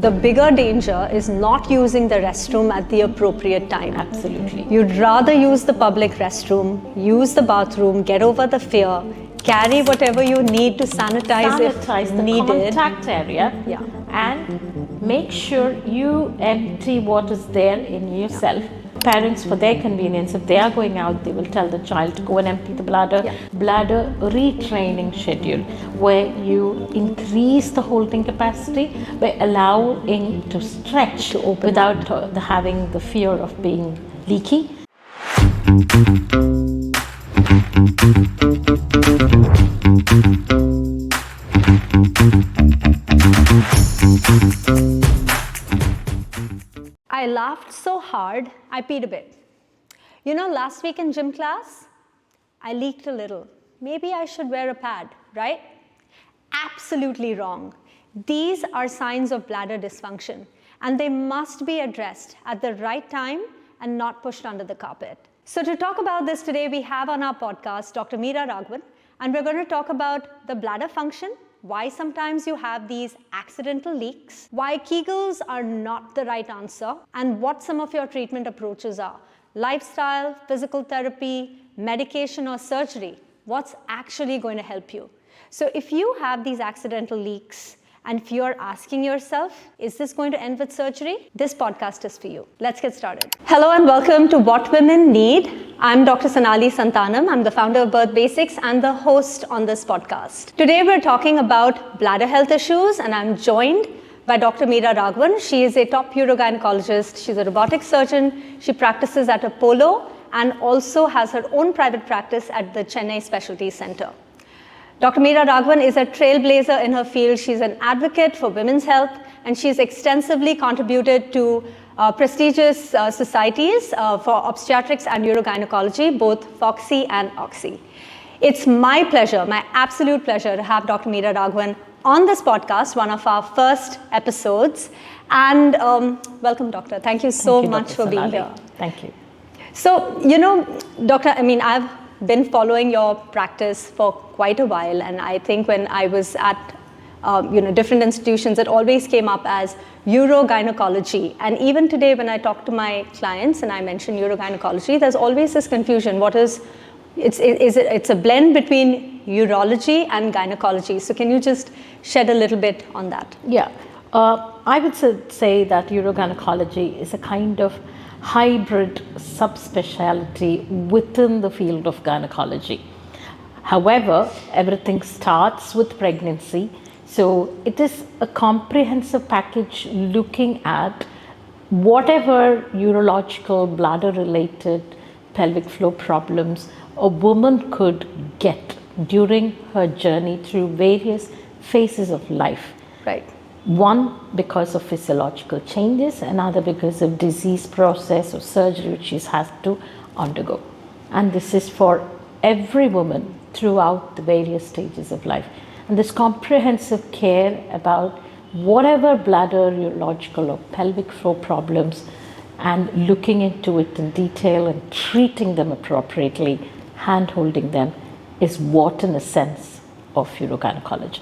The bigger danger is not using the restroom at the appropriate time. Absolutely. You'd rather use the public restroom, use the bathroom, get over the fear, carry whatever you need to sanitize if the needed. contact area, Yeah. and make sure you empty what is there in yourself. Parents, for their convenience, if they are going out, they will tell the child to go and empty the bladder. Yeah. Bladder retraining schedule, where you increase the holding capacity by allowing to stretch To open without having the fear of being leaky. I laughed so hard, I peed a bit. You know, last week in gym class, I leaked a little. Maybe I should wear a pad, right? Absolutely wrong. These are signs of bladder dysfunction, and they must be addressed at the right time and not pushed under the carpet. So to talk about this today, we have on our podcast Dr. Meera Raghavan, and we're going to talk about the bladder function, why sometimes you have these accidental leaks, why Kegels are not the right answer, and what some of your treatment approaches are. Lifestyle, physical therapy, medication or surgery, what's actually going to help you. So if you have these accidental leaks, and if you're asking yourself, is this going to end with surgery? This podcast is for you. Let's get started. Hello and welcome to What Women Need. I'm Dr. Sonali Santanam. I'm the founder of Birth Basics and the host on this podcast. Today we're talking about bladder health issues, and I'm joined by Dr. Meera Raghavan. She is a top urogynecologist. She's a robotic surgeon. She practices at Apollo and also has her own private practice at the Chennai Speciality Center. Dr. Meera Raghavan is a trailblazer in her field. She's an advocate for women's health, and she's extensively contributed to prestigious societies for obstetrics and urogynecology, both FOXY and OXY. It's my pleasure, my absolute pleasure, to have Dr. Meera Raghavan on this podcast, one of our first episodes. And welcome, Doctor. Thank you so much for being here. Thank you. So, you know, Doctor, I've been following your practice for quite a while, and I think when I was at different institutions, it always came up as urogynecology. And even today, when I talk to my clients and I mention urogynecology, there's always this confusion. It's a blend between urology and gynecology. So can you just shed a little bit on that? Yeah, I would say that urogynecology is a kind of hybrid subspecialty within the field of gynecology. However, everything starts with pregnancy, so it is a comprehensive package looking at whatever urological, bladder-related pelvic floor problems a woman could get during her journey through various phases of life. Right. One because of physiological changes, another because of disease process or surgery which she has to undergo. And this is for every woman throughout the various stages of life. And this comprehensive care about whatever bladder, urological or pelvic floor problems, and looking into it in detail and treating them appropriately, hand-holding them, is what in a sense of urogynecology.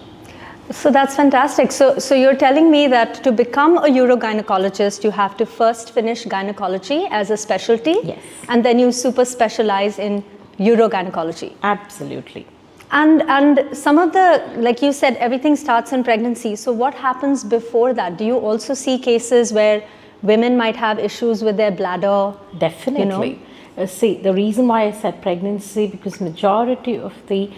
So that's fantastic. So you're telling me that to become a urogynecologist, you have to first finish gynecology as a specialty, Yes. and then you super specialize in urogynecology. Absolutely. And some of the, like you said, everything starts in pregnancy. So what happens before that? Do you also see cases where women might have issues with their bladder? Definitely. See, the reason why I said pregnancy, because majority of the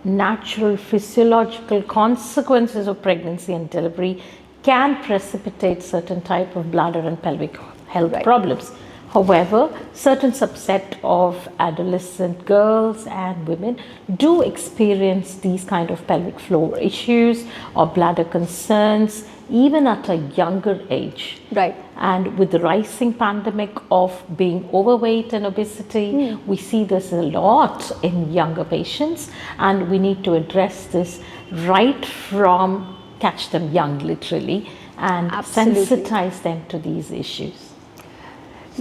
natural physiological consequences of pregnancy and delivery can precipitate certain type of bladder and pelvic health problems. However, certain subset of adolescent girls and women do experience these kind of pelvic floor issues or bladder concerns even at a younger age. Right. And with the rising pandemic of being overweight and obesity, we see this a lot in younger patients, and we need to address this right from catch them young, literally, and sensitize them to these issues.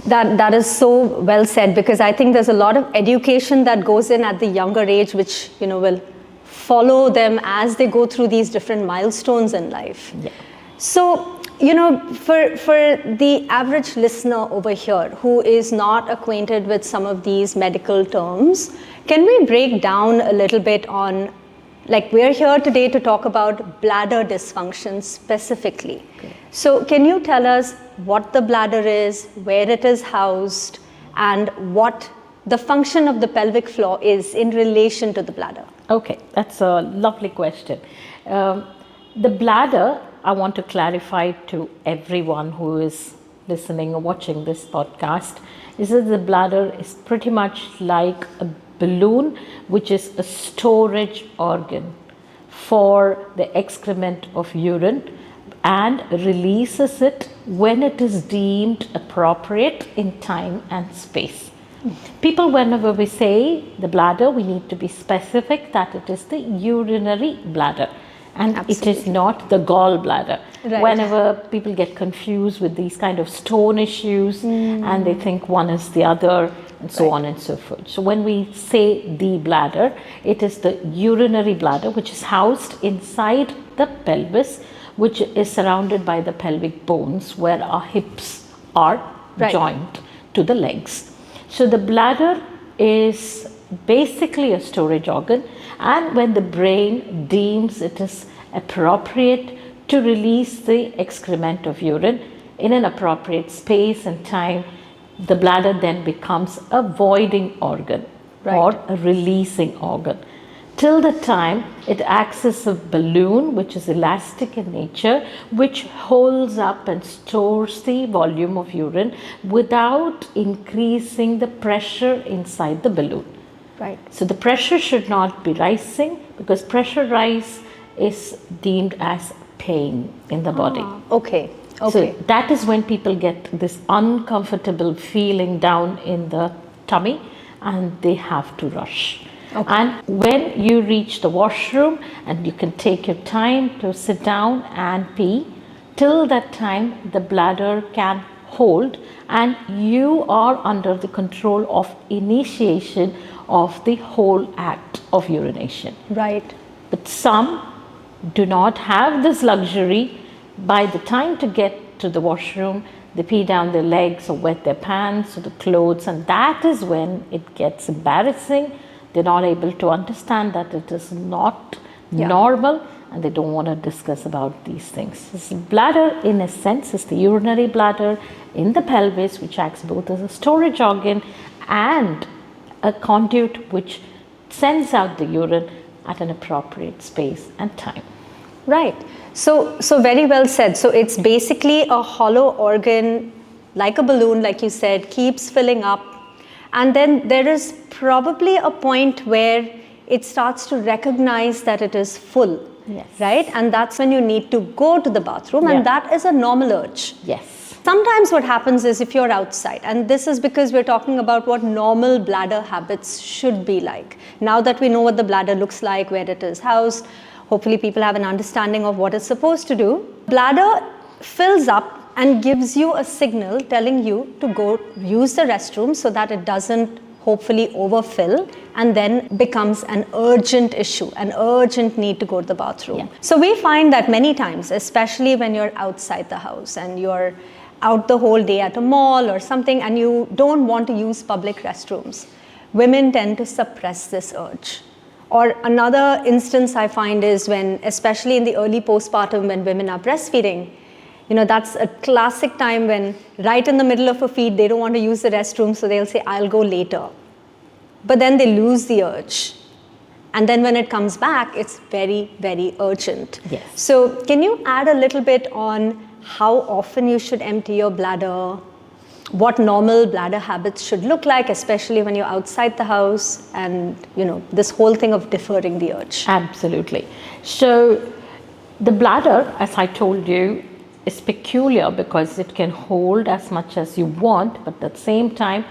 That is so well said, because I think there's a lot of education that goes in at the younger age, which will follow them as they go through these different milestones in life. Yeah. So For the average listener over here who is not acquainted with some of these medical terms, can we break down a little bit on, like, we're here today to talk about bladder dysfunction specifically. Okay. So can you tell us what the bladder is, where it is housed, and what the function of the pelvic floor is in relation to the bladder? Okay, that's a lovely question. The bladder, I want to clarify to everyone who is listening or watching this podcast, is that the bladder is pretty much like a balloon, which is a storage organ for the excrement of urine and releases it when it is deemed appropriate in time and space. People, whenever we say the bladder, we need to be specific that it is the urinary bladder and Absolutely. It is not the gallbladder. Right. Whenever people get confused with these kind of stone issues and they think one is the other and so on and so forth. So when we say the bladder, it is the urinary bladder, which is housed inside the pelvis, which is surrounded by the pelvic bones where our hips are joined to the legs. So the bladder is basically a storage organ, and when the brain deems it is appropriate to release the excrement of urine in an appropriate space and time, the bladder then becomes a voiding organ or a releasing organ. Till the time it acts as a balloon, which is elastic in nature, which holds up and stores the volume of urine without increasing the pressure inside the balloon. Right. So the pressure should not be rising, because pressure rise is deemed as pain in the body. Okay. So that is when people get this uncomfortable feeling down in the tummy and they have to rush. Okay. And when you reach the washroom and you can take your time to sit down and pee, till that time the bladder can hold and you are under the control of initiation of the whole act of urination. Right. But some do not have this luxury. By the time to get to the washroom, they pee down their legs or wet their pants or the clothes, and that is when it gets embarrassing. They're not able to understand that it is not normal, and they don't want to discuss about these things. This bladder, in a sense, is the urinary bladder in the pelvis, which acts both as a storage organ and a conduit which sends out the urine at an appropriate space and time. Right. So very well said. So it's basically a hollow organ, like a balloon, like you said, keeps filling up. And then there is probably a point where it starts to recognize that it is full. Yes. Right? And that's when you need to go to the bathroom, and that is a normal urge. Yes. Sometimes what happens is, if you're outside, and this is because we're talking about what normal bladder habits should be like. Now that we know what the bladder looks like, where it is housed, hopefully people have an understanding of what it's supposed to do. Bladder fills up and gives you a signal telling you to go use the restroom so that it doesn't hopefully overfill and then becomes an urgent issue, an urgent need to go to the bathroom. Yeah. So we find that many times, especially when you're outside the house and you're out the whole day at a mall or something and you don't want to use public restrooms, women tend to suppress this urge. Or another instance I find is when, especially in the early postpartum, when women are breastfeeding, that's a classic time when right in the middle of a feed, they don't want to use the restroom, so they'll say, I'll go later. But then they lose the urge. And then when it comes back, it's very, very urgent. Yes. So can you add a little bit on how often you should empty your bladder, what normal bladder habits should look like, especially when you're outside the house, and this whole thing of deferring the urge? Absolutely. So the bladder, as I told you, is peculiar because it can hold as much as you want, but at the same time,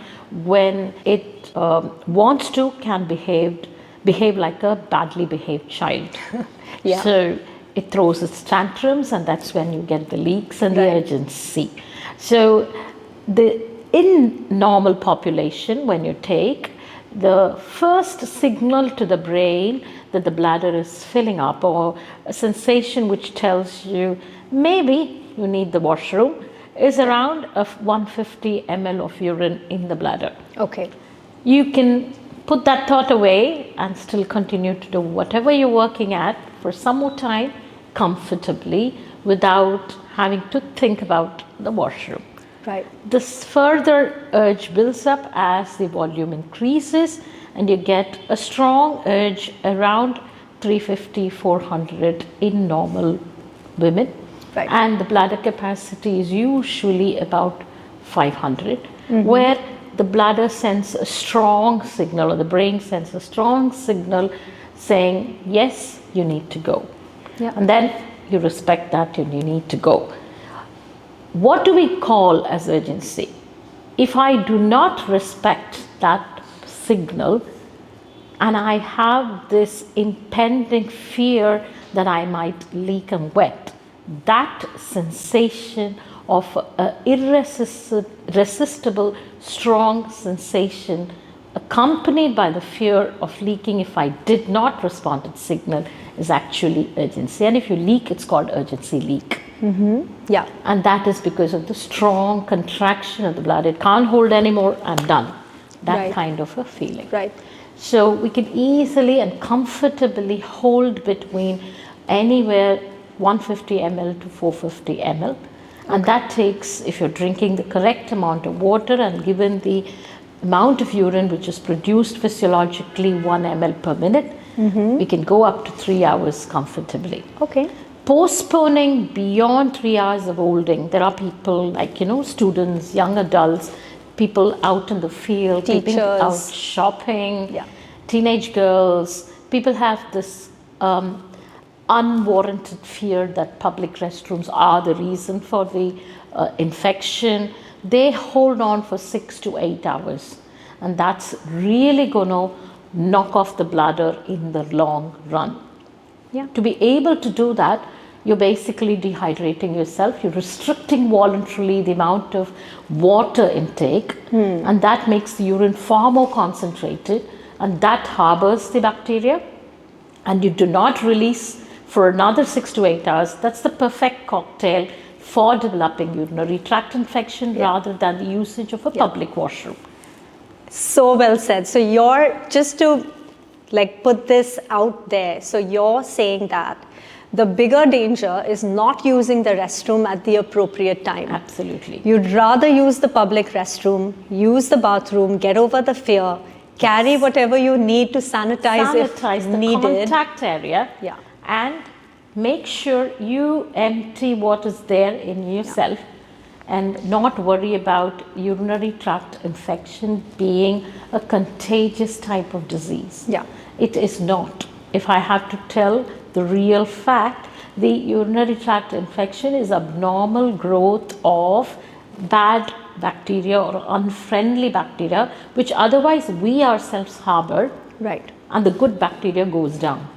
when it wants to, can behave like a badly behaved child. Yeah. So it throws its tantrums, and that's when you get the leaks and the urgency. So in normal population, when you take the first signal to the brain that the bladder is filling up, or a sensation which tells you maybe you need the washroom, is around 150 ml of urine in the bladder. Okay. You can put that thought away and still continue to do whatever you're working at for some more time comfortably without having to think about the washroom. Right. This further urge builds up as the volume increases, and you get a strong urge around 350-400 in normal women. Right. And the bladder capacity is usually about 500, where the bladder sends a strong signal, or the brain sends a strong signal saying, yes, you need to go. Yeah. And then you respect that and you need to go. What do we call as urgency? If I do not respect that signal and I have this impending fear that I might leak and wet, that sensation of irresistible, strong sensation accompanied by the fear of leaking if I did not respond to the signal is actually urgency. And if you leak, it's called urgency leak. Yeah. And that is because of the strong contraction of the bladder. It can't hold anymore, I'm done. That Right. kind of a feeling. Right. So we can easily and comfortably hold between anywhere 150 ml to 450 ml. And that takes, if you're drinking the correct amount of water and given the amount of urine which is produced physiologically 1 ml per minute, we can go up to 3 hours comfortably. Okay. Postponing beyond 3 hours of holding, there are people like, students, young adults, people out in the field, people Teachers. out shopping, Yeah. teenage girls. People have this unwarranted fear that public restrooms are the reason for the infection. They hold on for 6 to 8 hours, and that's really going to knock off the bladder in the long run. Yeah. To be able to do that, you're basically dehydrating yourself, you're restricting voluntarily the amount of water intake, and that makes the urine far more concentrated, and that harbors the bacteria, and you do not release for another 6 to 8 hours. That's the perfect cocktail for developing urinary tract infection rather than the usage of a public washroom. So well said. So you're, just to put this out there, so you're saying that the bigger danger is not using the restroom at the appropriate time. Absolutely. You'd rather use the public restroom, use the bathroom, get over the fear, carry whatever you need to sanitize if the needed. contact area, Yeah. and make sure you empty what is there in yourself, and not worry about urinary tract infection being a contagious type of disease. Yeah. It is not. If I have to tell the real fact, the urinary tract infection is abnormal growth of bad bacteria or unfriendly bacteria, which otherwise we ourselves harbor, Right. and the good bacteria goes down.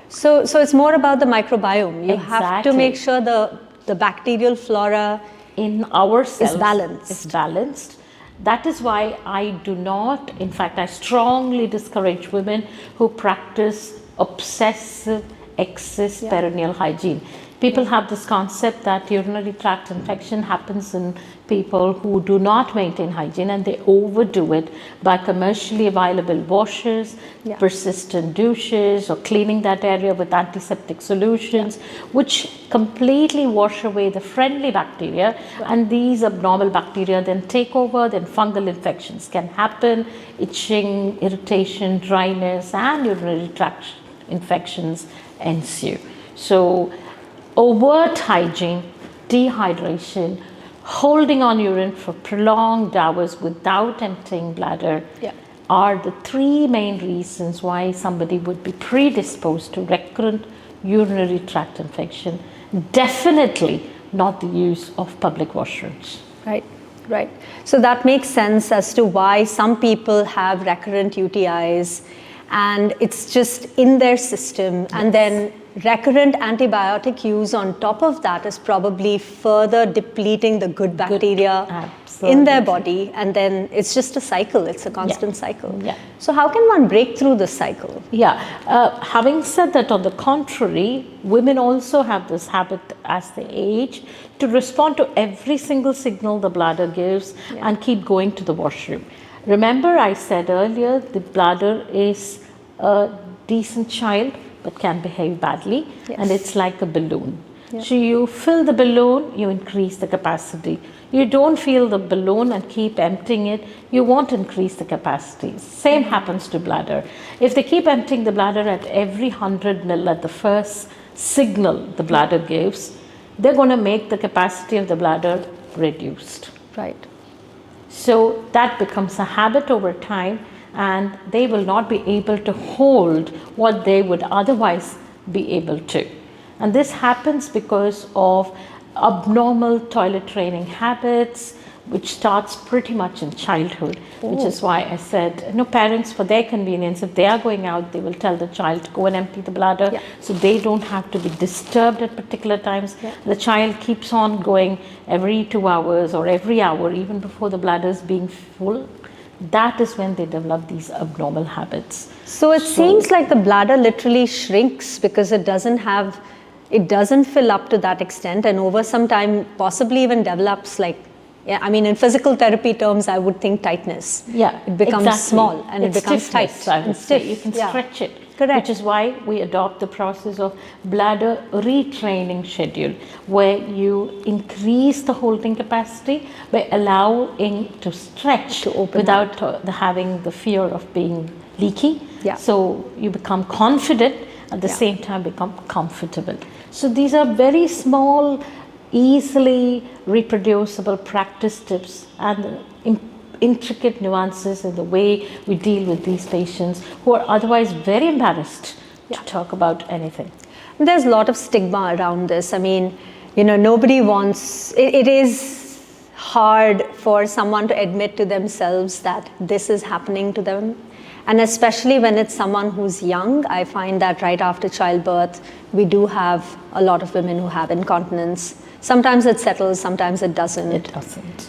So it's more about the microbiome. You have to Exactly. make sure the bacterial flora In ourselves is balanced. is balanced. That is why I do not, in fact, I strongly discourage women who practice obsessive excess perineal hygiene. People have this concept that urinary tract infection happens in people who do not maintain hygiene, and they overdo it by commercially available washers, persistent douches, or cleaning that area with antiseptic solutions, which completely wash away the friendly bacteria, and these abnormal bacteria then take over. Then fungal infections can happen, itching, irritation, dryness, and urinary tract infections ensue. So overt hygiene, dehydration, holding on urine for prolonged hours without emptying bladder are the 3 main reasons why somebody would be predisposed to recurrent urinary tract infection. Definitely not the use of public washrooms. Right, right. So that makes sense as to why some people have recurrent UTIs and it's just in their system, and then recurrent antibiotic use on top of that is probably further depleting the good bacteria in their body, and then it's just a cycle. It's a constant cycle. Yeah. So how can one break through this cycle? Yeah, having said that, on the contrary, women also have this habit as they age to respond to every single signal the bladder gives and keep going to the washroom. Remember, I said earlier, the bladder is a decent child but can behave badly, and it's like a balloon. So you fill the balloon, you increase the capacity. You don't fill the balloon and keep emptying it, you won't increase the capacity. Same happens to bladder. If they keep emptying the bladder at every 100 ml at the first signal the bladder gives, they're going to make the capacity of the bladder reduced. Right. So that becomes a habit over time, and they will not be able to hold what they would otherwise be able to. And this happens because of abnormal toilet training habits, which starts pretty much in childhood, which is why I said, parents, for their convenience, if they are going out, they will tell the child to go and empty the bladder, so they don't have to be disturbed at particular times. The child keeps on going every 2 hours or every hour, even before the bladder is being full. That is when they develop these abnormal habits. So it seems like the bladder literally shrinks because it doesn't fill up to that extent, and over some time possibly even develops in physical therapy terms, I would think tightness. Yeah, it becomes small and it's it becomes stiffness, tight I would say. You can stretch it. Correct. Which is why we adopt the process of bladder retraining schedule, where you increase the holding capacity by allowing to stretch without having the fear of being leaky. So you become confident, at the same time become comfortable. So these are very small, easily reproducible practice tips and intricate nuances in the way we deal with these patients who are otherwise very embarrassed to talk about anything. There's a lot of stigma around this. I mean, nobody wants, it is hard for someone to admit to themselves that this is happening to them. And especially when it's someone who's young, I find that right after childbirth, we do have a lot of women who have incontinence. Sometimes it settles, sometimes it doesn't. It doesn't.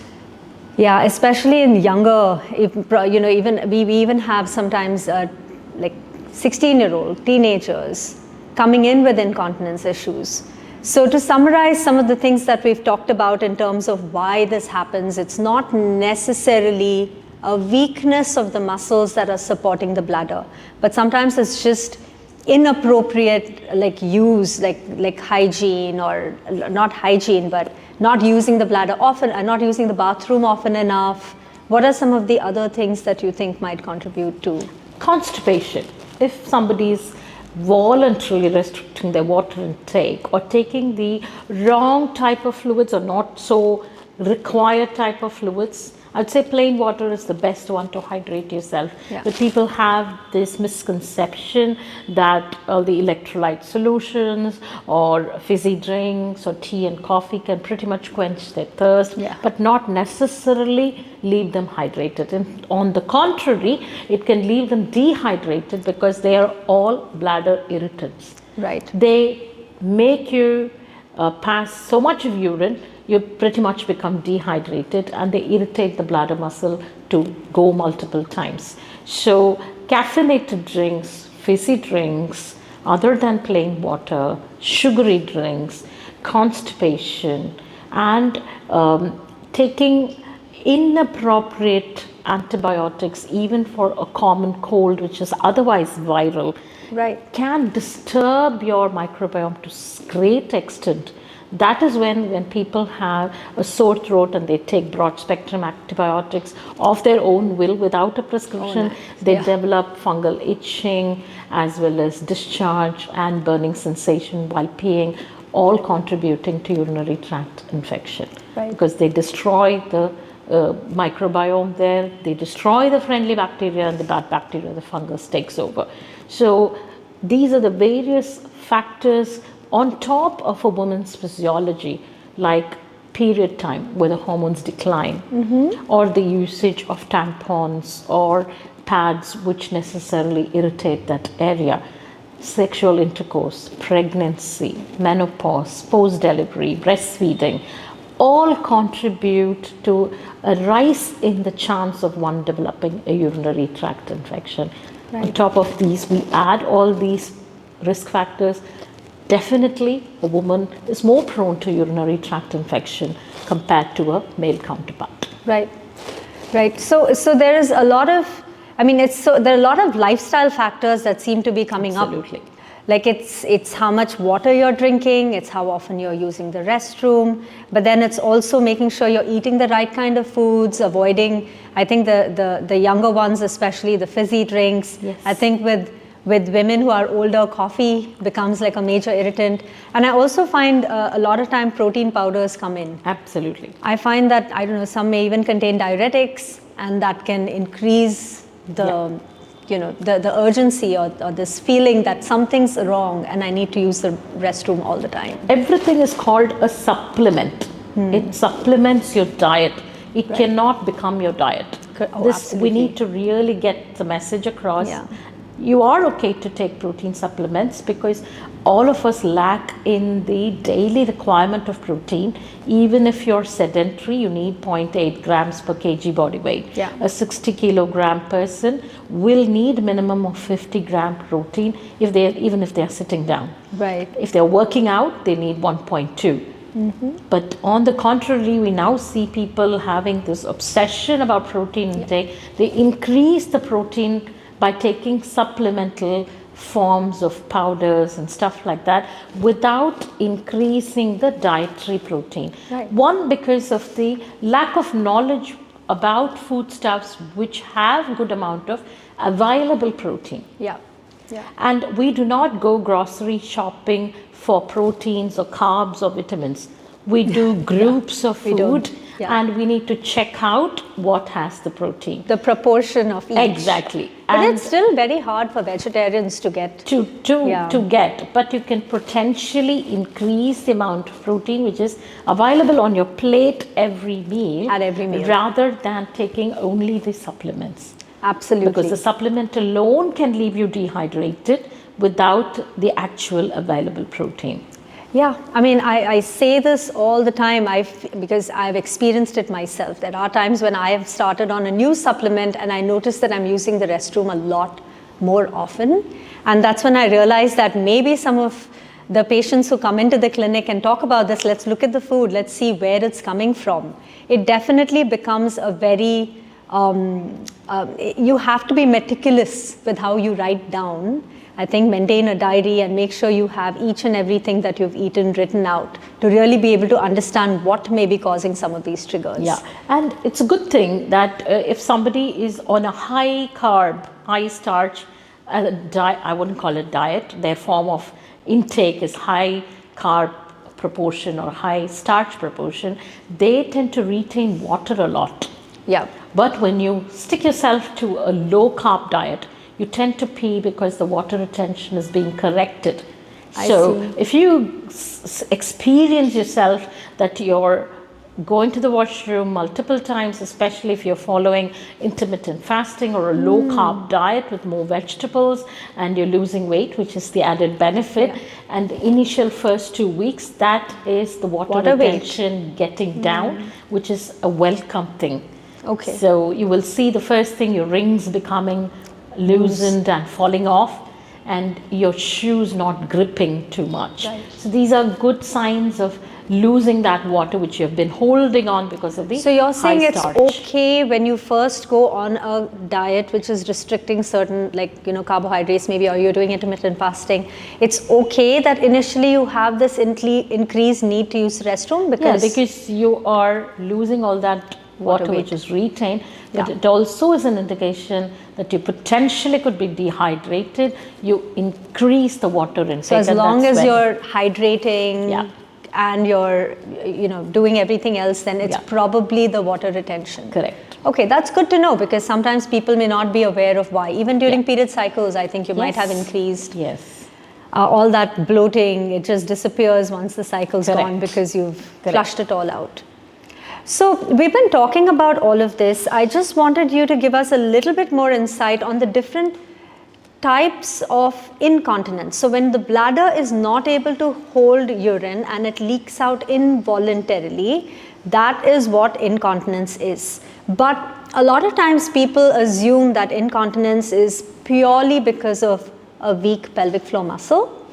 Yeah, especially in younger, even we even have sometimes 16-year-old teenagers coming in with incontinence issues. So to summarize some of the things that we've talked about in terms of why this happens, it's not necessarily a weakness of the muscles that are supporting the bladder, but sometimes it's just inappropriate use, like hygiene, or not hygiene, but not using the bladder often and not using the bathroom often enough. What are some of the other things that you think might contribute to? Constipation. If somebody is voluntarily restricting their water intake or taking the wrong type of fluids or not so required type of fluids, I'd say plain water is the best one to hydrate yourself. But people have this misconception that the electrolyte solutions or fizzy drinks or tea and coffee can pretty much quench their thirst, but not necessarily leave them hydrated. And on the contrary, it can leave them dehydrated because they are all bladder irritants. Right. They make you pass so much of urine, you pretty much become dehydrated, and they irritate the bladder muscle to go multiple times. So caffeinated drinks, fizzy drinks, other than plain water, sugary drinks, constipation, and taking inappropriate antibiotics even for a common cold which is otherwise viral, can disturb your microbiome to great extent. That is when people have a sore throat and they take broad spectrum antibiotics of their own will without a prescription, they develop fungal itching as well as discharge and burning sensation while peeing, all contributing to urinary tract infection. Because they destroy the microbiome there, they destroy the friendly bacteria, and the bad bacteria, the fungus, takes over. So these are the various factors on top of a woman's physiology, like period time where the hormones decline, or the usage of tampons or pads which necessarily irritate that area. sexual intercourse, pregnancy, menopause, post-delivery, breastfeeding, all contribute to a rise in the chance of one developing a urinary tract infection. Right. On top of these, we add all these risk factors. Definitely, a woman is more prone to urinary tract infection compared to a male counterpart. Right, right. So there is a lot of, I mean, there are a lot of lifestyle factors that seem to be coming Absolutely. up. Like it's how much water you're drinking, it's how often you're using the restroom, but then it's also making sure you're eating the right kind of foods, avoiding, I think the younger ones, especially the fizzy drinks. Yes. I think with women who are older, coffee becomes like a major irritant. And I also find a lot of time protein powders come in. Absolutely. I find that, I don't know, some may even contain diuretics, and that can increase the, the urgency or this feeling that something's wrong and I need to use the restroom all the time. Everything is called a supplement. It supplements your diet. It cannot become your diet. Absolutely. We need to really get the message across. Yeah. You are okay to take protein supplements because all of us lack in the daily requirement of protein. Even if you're sedentary, you need 0.8 grams per kg body weight. Yeah. A 60 kilogram person will need minimum of 50 gram protein even if they're sitting down. Right. If they're working out, they need 1.2. But on the contrary, we now see people having this obsession about protein intake. They increase the protein by taking supplemental forms of powders and stuff like that without increasing the dietary protein. Right. One, because of the lack of knowledge about foodstuffs which have good amount of available protein. Yeah. Yeah. And we do not go grocery shopping for proteins or carbs or vitamins. We do groups of food and we need to check out what has the protein. The proportion of each. Exactly. But and it's still very hard for vegetarians to get. To get, but you can potentially increase the amount of protein which is available on your plate every meal. At every meal. Rather than taking only the supplements. Absolutely. Because the supplement alone can leave you dehydrated without the actual available protein. Yeah, I mean, I say this all the time because I've experienced it myself. There are times when I have started on a new supplement and I notice that I'm using the restroom a lot more often. And that's when I realize that maybe some of the patients who come into the clinic and talk about this, let's look at the food, let's see where it's coming from. It definitely becomes a very, you have to be meticulous with how you write down. I think maintain a diary and make sure you have each and everything that you've eaten written out to really be able to understand what may be causing some of these triggers. Yeah, and it's a good thing that if somebody is on a high carb, high starch diet, I wouldn't call it diet, their form of intake is high carb proportion or high starch proportion, they tend to retain water a lot. Yeah. But when you stick yourself to a low carb diet, you tend to pee because the water retention is being corrected. So if you experience yourself that you're going to the washroom multiple times, especially if you're following intermittent fasting or a low carb diet with more vegetables and you're losing weight, which is the added benefit, and the initial first 2 weeks, that is the water retention getting down, which is a welcome thing. Okay. So you will see the first thing, your rings becoming loosened and falling off, and your shoes not gripping too much. Right. So these are good signs of losing that water which you have been holding on because of the So you're saying it's starch. okay when you first go on a diet which is restricting certain, like, carbohydrates maybe, or you're doing intermittent fasting, it's okay that initially you have this increased need to use the restroom because you are losing all that water which is retained, but it also is an indication that you potentially could be dehydrated. You increase the water intake. So as long as you're hydrating and you're doing everything else, then it's probably the water retention. Correct. Okay, that's good to know, because sometimes people may not be aware of why. Even during period cycles, I think you might have increased. Yes. All that bloating, it just disappears once the cycle's gone because you've flushed it all out. So we've been talking about all of this. I just wanted you to give us a little bit more insight on the different types of incontinence. So when the bladder is not able to hold urine and it leaks out involuntarily, that is what incontinence is. But a lot of times people assume that incontinence is purely because of a weak pelvic floor muscle,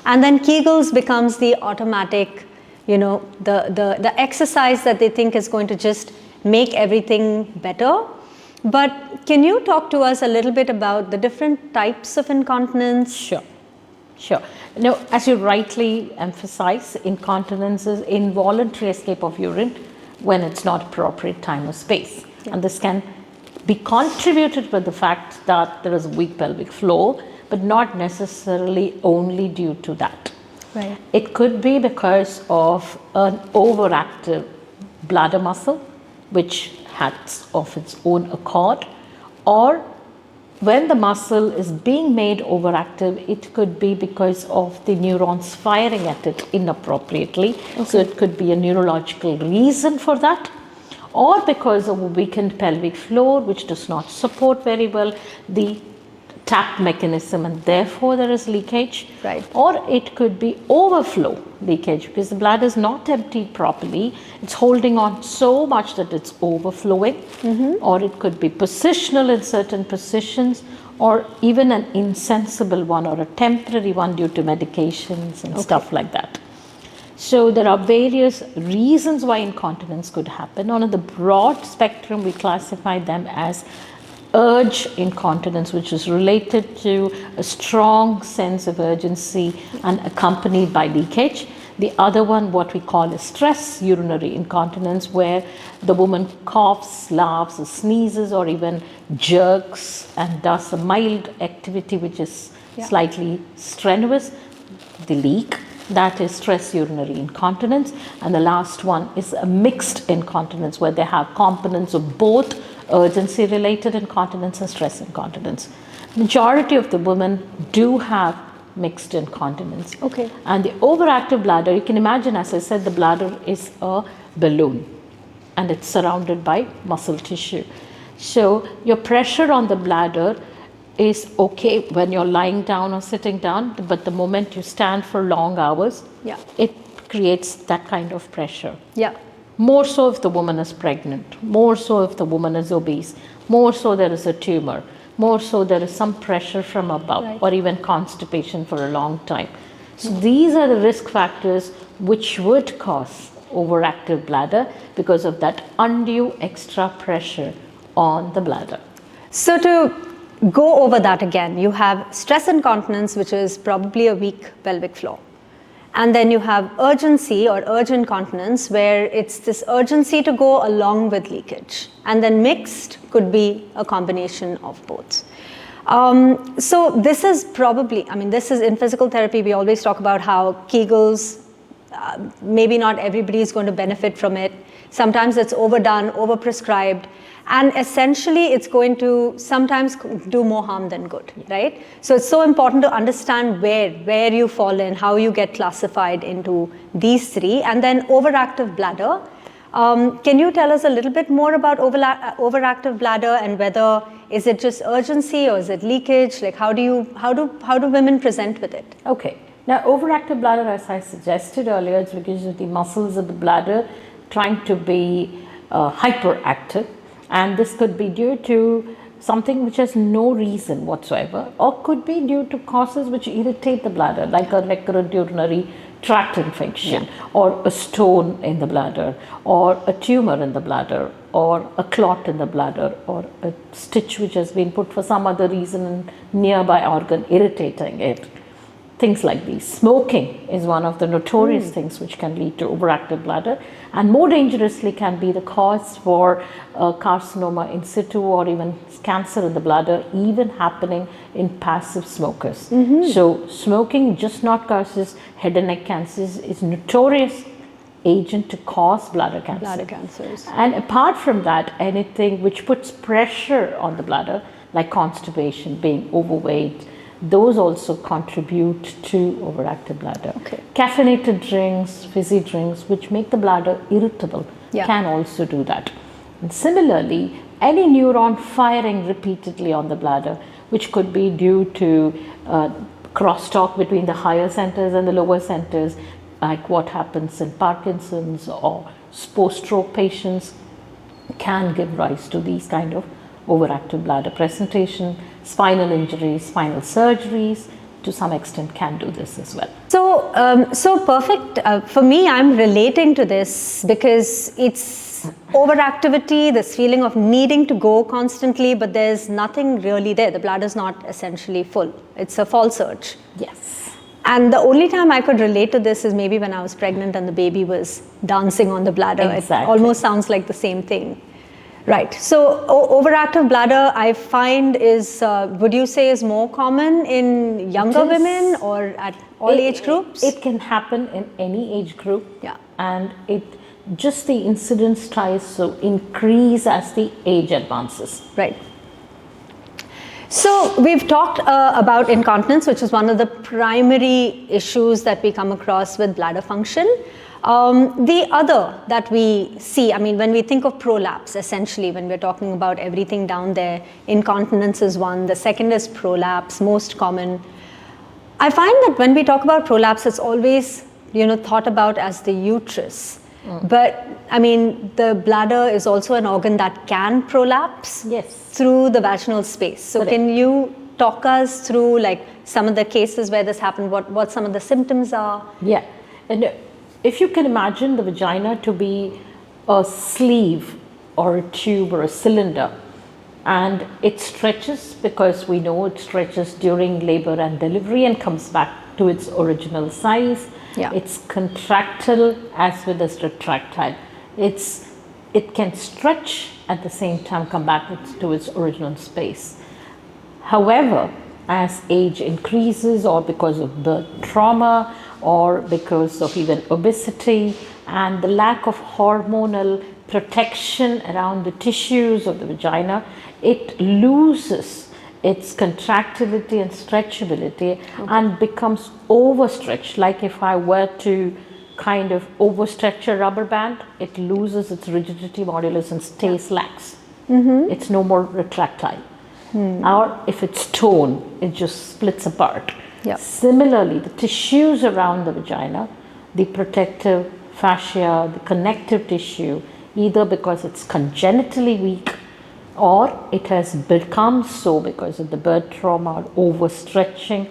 and then Kegels becomes the automatic, the exercise that they think is going to just make everything better. But can you talk to us a little bit about the different types of incontinence? Sure. Now, as you rightly emphasize, incontinence is involuntary escape of urine when it's not appropriate time or space. Yeah. And this can be contributed by the fact that there is a weak pelvic floor, but not necessarily only due to that. Right. It could be because of an overactive bladder muscle, which acts of its own accord, or when the muscle is being made overactive, it could be because of the neurons firing at it inappropriately. Okay. So it could be a neurological reason for that, or because of a weakened pelvic floor which does not support very well the tap mechanism, and therefore there is leakage. Right. Or it could be overflow leakage because the bladder is not emptied properly. It's holding on so much that it's overflowing. Or it could be positional in certain positions, or even an insensible one or a temporary one due to medications and stuff like that. So there are various reasons why incontinence could happen. On the broad spectrum, we classify them as urge incontinence, which is related to a strong sense of urgency and accompanied by leakage. The other one, what we call is stress urinary incontinence, where the woman coughs, laughs, or sneezes, or even jerks and does a mild activity which is slightly strenuous. The leak, that is stress urinary incontinence. And the last one is a mixed incontinence, where they have components of both urgency related incontinence and stress incontinence. Majority of the women do have mixed incontinence. Okay. And the overactive bladder, you can imagine, as I said, the bladder is a balloon and it's surrounded by muscle tissue. So your pressure on the bladder is okay when you're lying down or sitting down, but the moment you stand for long hours, it creates that kind of pressure. Yeah. More so if the woman is pregnant, more so if the woman is obese, more so there is a tumor, more so there is some pressure from above, or even constipation for a long time. So these are the risk factors which would cause overactive bladder because of that undue extra pressure on the bladder. So to go over that again, you have stress incontinence, which is probably a weak pelvic floor. And then you have urgency or urge incontinence, where it's this urgency to go along with leakage. And then mixed could be a combination of both. So this is probably, this is in physical therapy, we always talk about how Kegels, maybe not everybody is going to benefit from it. Sometimes it's overdone, overprescribed. And essentially, it's going to sometimes do more harm than good, right? So it's so important to understand where you fall in, how you get classified into these three. And then overactive bladder. Can you tell us a little bit more about overactive bladder, and whether is it just urgency or is it leakage? Like how do women present with it? Okay. Now, overactive bladder, as I suggested earlier, it's because of the muscles of the bladder trying to be hyperactive. And this could be due to something which has no reason whatsoever, or could be due to causes which irritate the bladder, like a recurrent urinary tract infection, or a stone in the bladder, or a tumor in the bladder, or a clot in the bladder, or a stitch which has been put for some other reason in nearby organ irritating it. Things like these. Smoking is one of the notorious things which can lead to overactive bladder, and more dangerously can be the cause for carcinoma in situ, or even cancer in the bladder, even happening in passive smokers. So smoking just not causes head and neck cancers, is notorious agent to cause bladder cancer. Bladder cancers. And apart from that, anything which puts pressure on the bladder, like constipation, being overweight, those also contribute to overactive bladder. Okay. Caffeinated drinks, fizzy drinks, which make the bladder irritable, can also do that. And similarly, any neuron firing repeatedly on the bladder, which could be due to crosstalk between the higher centers and the lower centers, like what happens in Parkinson's or post-stroke patients, can give rise to these kind of overactive bladder presentation. Spinal injuries, spinal surgeries, to some extent can do this as well. So perfect. For me, I'm relating to this because it's overactivity, this feeling of needing to go constantly, but there's nothing really there. The bladder's not essentially full. It's a false urge. Yes. And the only time I could relate to this is maybe when I was pregnant and the baby was dancing on the bladder. Exactly. It almost sounds like the same thing. Right. So overactive bladder, I find is, would you say is more common in younger women or at all age groups? It can happen in any age group. Yeah. And just the incidence tries to increase as the age advances. Right. So we've talked about incontinence, which is one of the primary issues that we come across with bladder function. The other that we see, I mean, when we think of prolapse, essentially, when we're talking about everything down there, incontinence is one. The second is prolapse, most common. I find that when we talk about prolapse, it's always, thought about as the uterus. But I mean, the bladder is also an organ that can prolapse through the vaginal space. So can you talk us through like some of the cases where this happened, what some of the symptoms are? Yeah. And if you can imagine the vagina to be a sleeve or a tube or a cylinder, and it stretches because we know it stretches during labor and delivery and comes back to its original size. Yeah. It's contractile as well as retractile. It can stretch at the same time come back to its original space. However, as age increases or because of birth trauma or because of even obesity and the lack of hormonal protection around the tissues of the vagina, it loses its contractility and stretchability and becomes overstretched. Like if I were to kind of overstretch a rubber band, it loses its rigidity modulus and stays lax. It's no more retractile. Or if it's torn, it just splits apart. Similarly, the tissues around the vagina, the protective fascia, the connective tissue, either because it's congenitally weak or it has become so because of the birth trauma or overstretching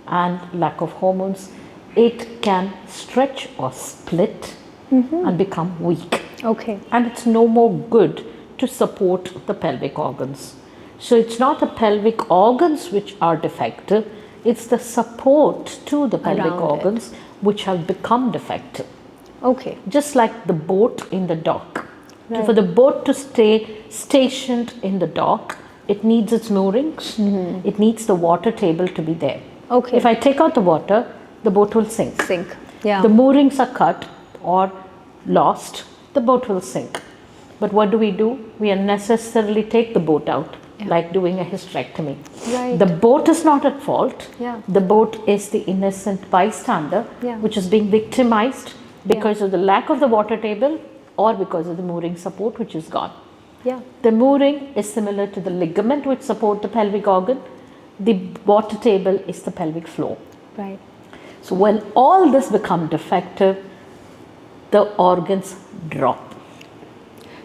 and lack of hormones, it can stretch or split and become weak. Okay. And it's no more good to support the pelvic organs. So it's not the pelvic organs which are defective, it's the support to the pelvic organs which have become defective. Okay. Just like the boat in the dock. So for the boat to stay stationed in the dock, it needs its moorings, it needs the water table to be there. Okay. If I take out the water, the boat will sink. Yeah. The moorings are cut or lost, the boat will sink. But what do? We unnecessarily take the boat out, like doing a hysterectomy. Right. The boat is not at fault. Yeah. The boat is the innocent bystander, which is being victimized because of the lack of the water table or because of the mooring support which is gone. Yeah. The mooring is similar to the ligament which support the pelvic organ. The water table is the pelvic floor. Right. So when all this become defective, the organs drop.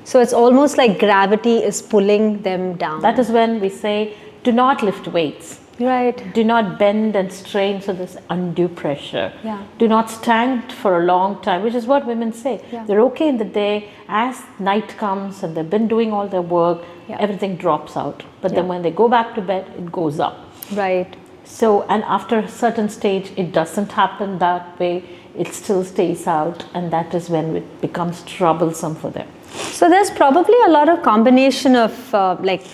So it's almost like gravity is pulling them down. That is when we say, do not lift weights. Right. Do not bend and strain so there's undue pressure. Yeah. Do not stand for a long time, which is what women say. Yeah. They're okay in the day. As night comes and they've been doing all their work, everything drops out. But then when they go back to bed, it goes up. Right. So, and after a certain stage, it doesn't happen that way. It still stays out, and that is when it becomes troublesome for them. So there's probably a lot of combination of like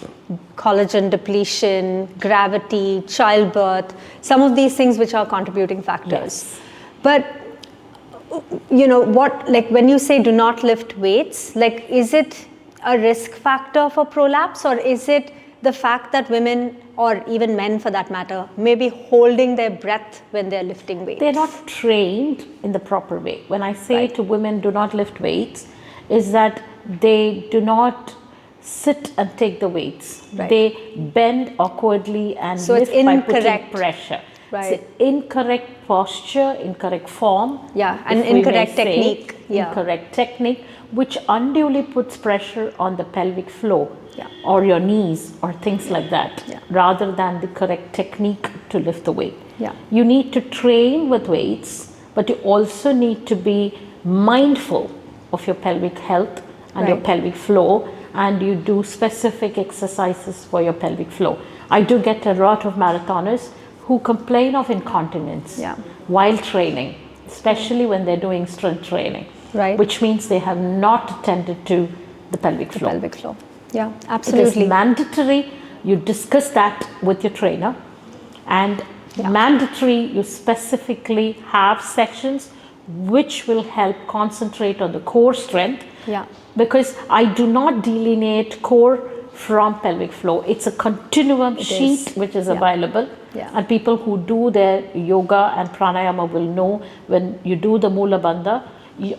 collagen depletion, gravity, childbirth, some of these things which are contributing factors. Yes. But what, like when you say do not lift weights, like is it a risk factor for prolapse, or is it the fact that women, or even men for that matter, may be holding their breath when they're lifting weights? They're not trained in the proper way. When I say to women do not lift weights, is that they do not sit and take the weights. Right. They bend awkwardly and So it's lift by putting incorrect. pressure. Right. It's incorrect posture, incorrect form. Yeah, and if we may incorrect say. technique. Yeah. Incorrect technique, which unduly puts pressure on the pelvic floor. Yeah. Or your knees or things like that, Yeah. rather than the correct technique to lift the weight. Yeah. You need to train with weights, but you also need to be mindful of your pelvic health and your Right. pelvic floor, and you do specific exercises for your pelvic floor. I do get a lot of marathoners who complain of incontinence Yeah. while training, especially when they're doing strength training, Right. which means they have not attended to the pelvic floor. Pelvic floor. Yeah, It is absolutely. mandatory you discuss that with your trainer, and mandatory you specifically have sessions which will help concentrate on the core strength. Yeah. Because I do not delineate core from pelvic floor. It's a continuum sheet which is available. Yeah. And people who do their yoga and pranayama will know when you do the Mula Bandha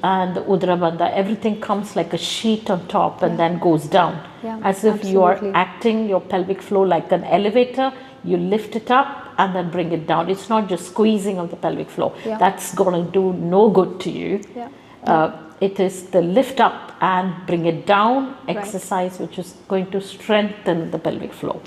and the Udra Bandha, everything comes like a sheet on top and then goes down. Yeah, As if you are absolutely. acting your pelvic floor like an elevator. You lift it up and then bring it down. It's not just squeezing of the pelvic floor. Yeah. That's going to do no good to you. Yeah. It is the lift up and bring it down exercise which is going to strengthen the pelvic floor.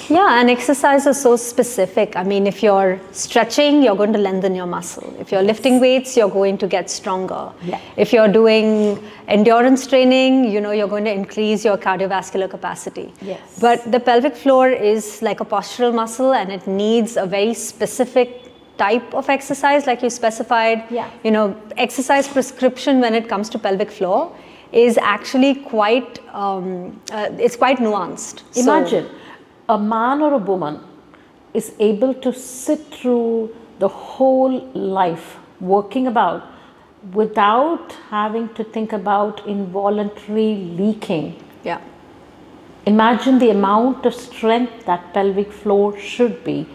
Yeah, and exercise is so specific. I mean, if you're stretching, you're going to lengthen your muscle. If you're lifting weights, you're going to get stronger. Yeah. If you're doing endurance training, you know, you're going to increase your cardiovascular capacity. Yes. But the pelvic floor is like a postural muscle, and it needs a very specific type of exercise, like you specified. Yeah. You know, exercise prescription when it comes to pelvic floor is actually quite, it's quite nuanced. So- Imagine a man or a woman is able to sit through the whole life working about without having to think about involuntary leaking. Yeah. Imagine the amount of strength that pelvic floor should be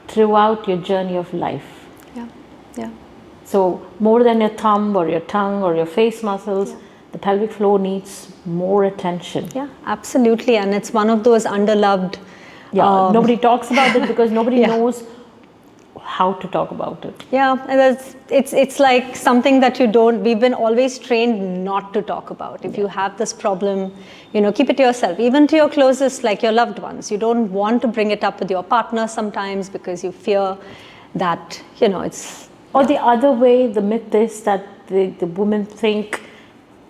throughout your journey of life. Yeah. Yeah. So more than your thumb or your tongue or your face muscles, the pelvic floor needs more attention. Yeah, absolutely. And it's one of those underloved. Nobody talks about it because nobody Yeah. knows how to talk about it. Yeah, and it's like something that we've been always trained not to talk about. If you have this problem, you know, keep it to yourself, even to your closest, like your loved ones. You don't want to bring it up with your partner sometimes because you fear that, you know, it's... Or the other way, the myth is that the women think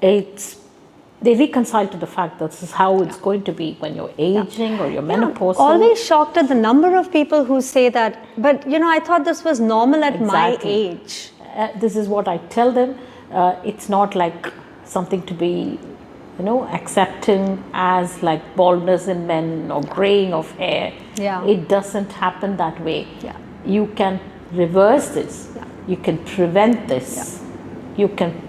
they reconcile to the fact that this is how it's going to be when you're aging or you're menopausal. Always shocked at the number of people who say that, but you know, I thought this was normal at my age. This is what I tell them. It's not like something to be, you know, accepting as like baldness in men or graying of hair. Yeah. It doesn't happen that way. Yeah. You can reverse this. Yeah. You can prevent this. You can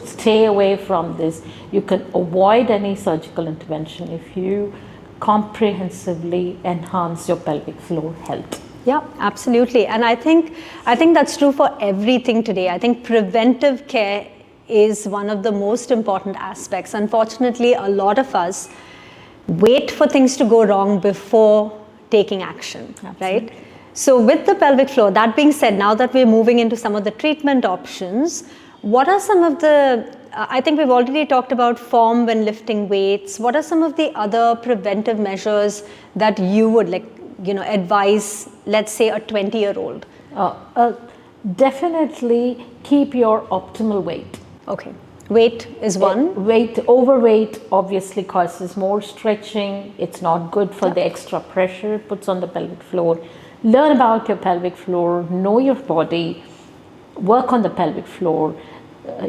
stay away from this. You can avoid any surgical intervention if you comprehensively enhance your pelvic floor health. Yeah, absolutely. And I think that's true for everything today. I think preventive care is one of the most important aspects. Unfortunately, a lot of us wait for things to go wrong before taking action, right? So with the pelvic floor, that being said, now that we're moving into some of the treatment options, what are some of the, I think we've already talked about form when lifting weights. What are some of the other preventive measures that you would advise, let's say a 20-year-old? Definitely keep your optimal weight. Okay. Weight is one. Overweight obviously causes more stretching. It's not good for the extra pressure it puts on the pelvic floor. Learn about your pelvic floor, know your body, work on the pelvic floor.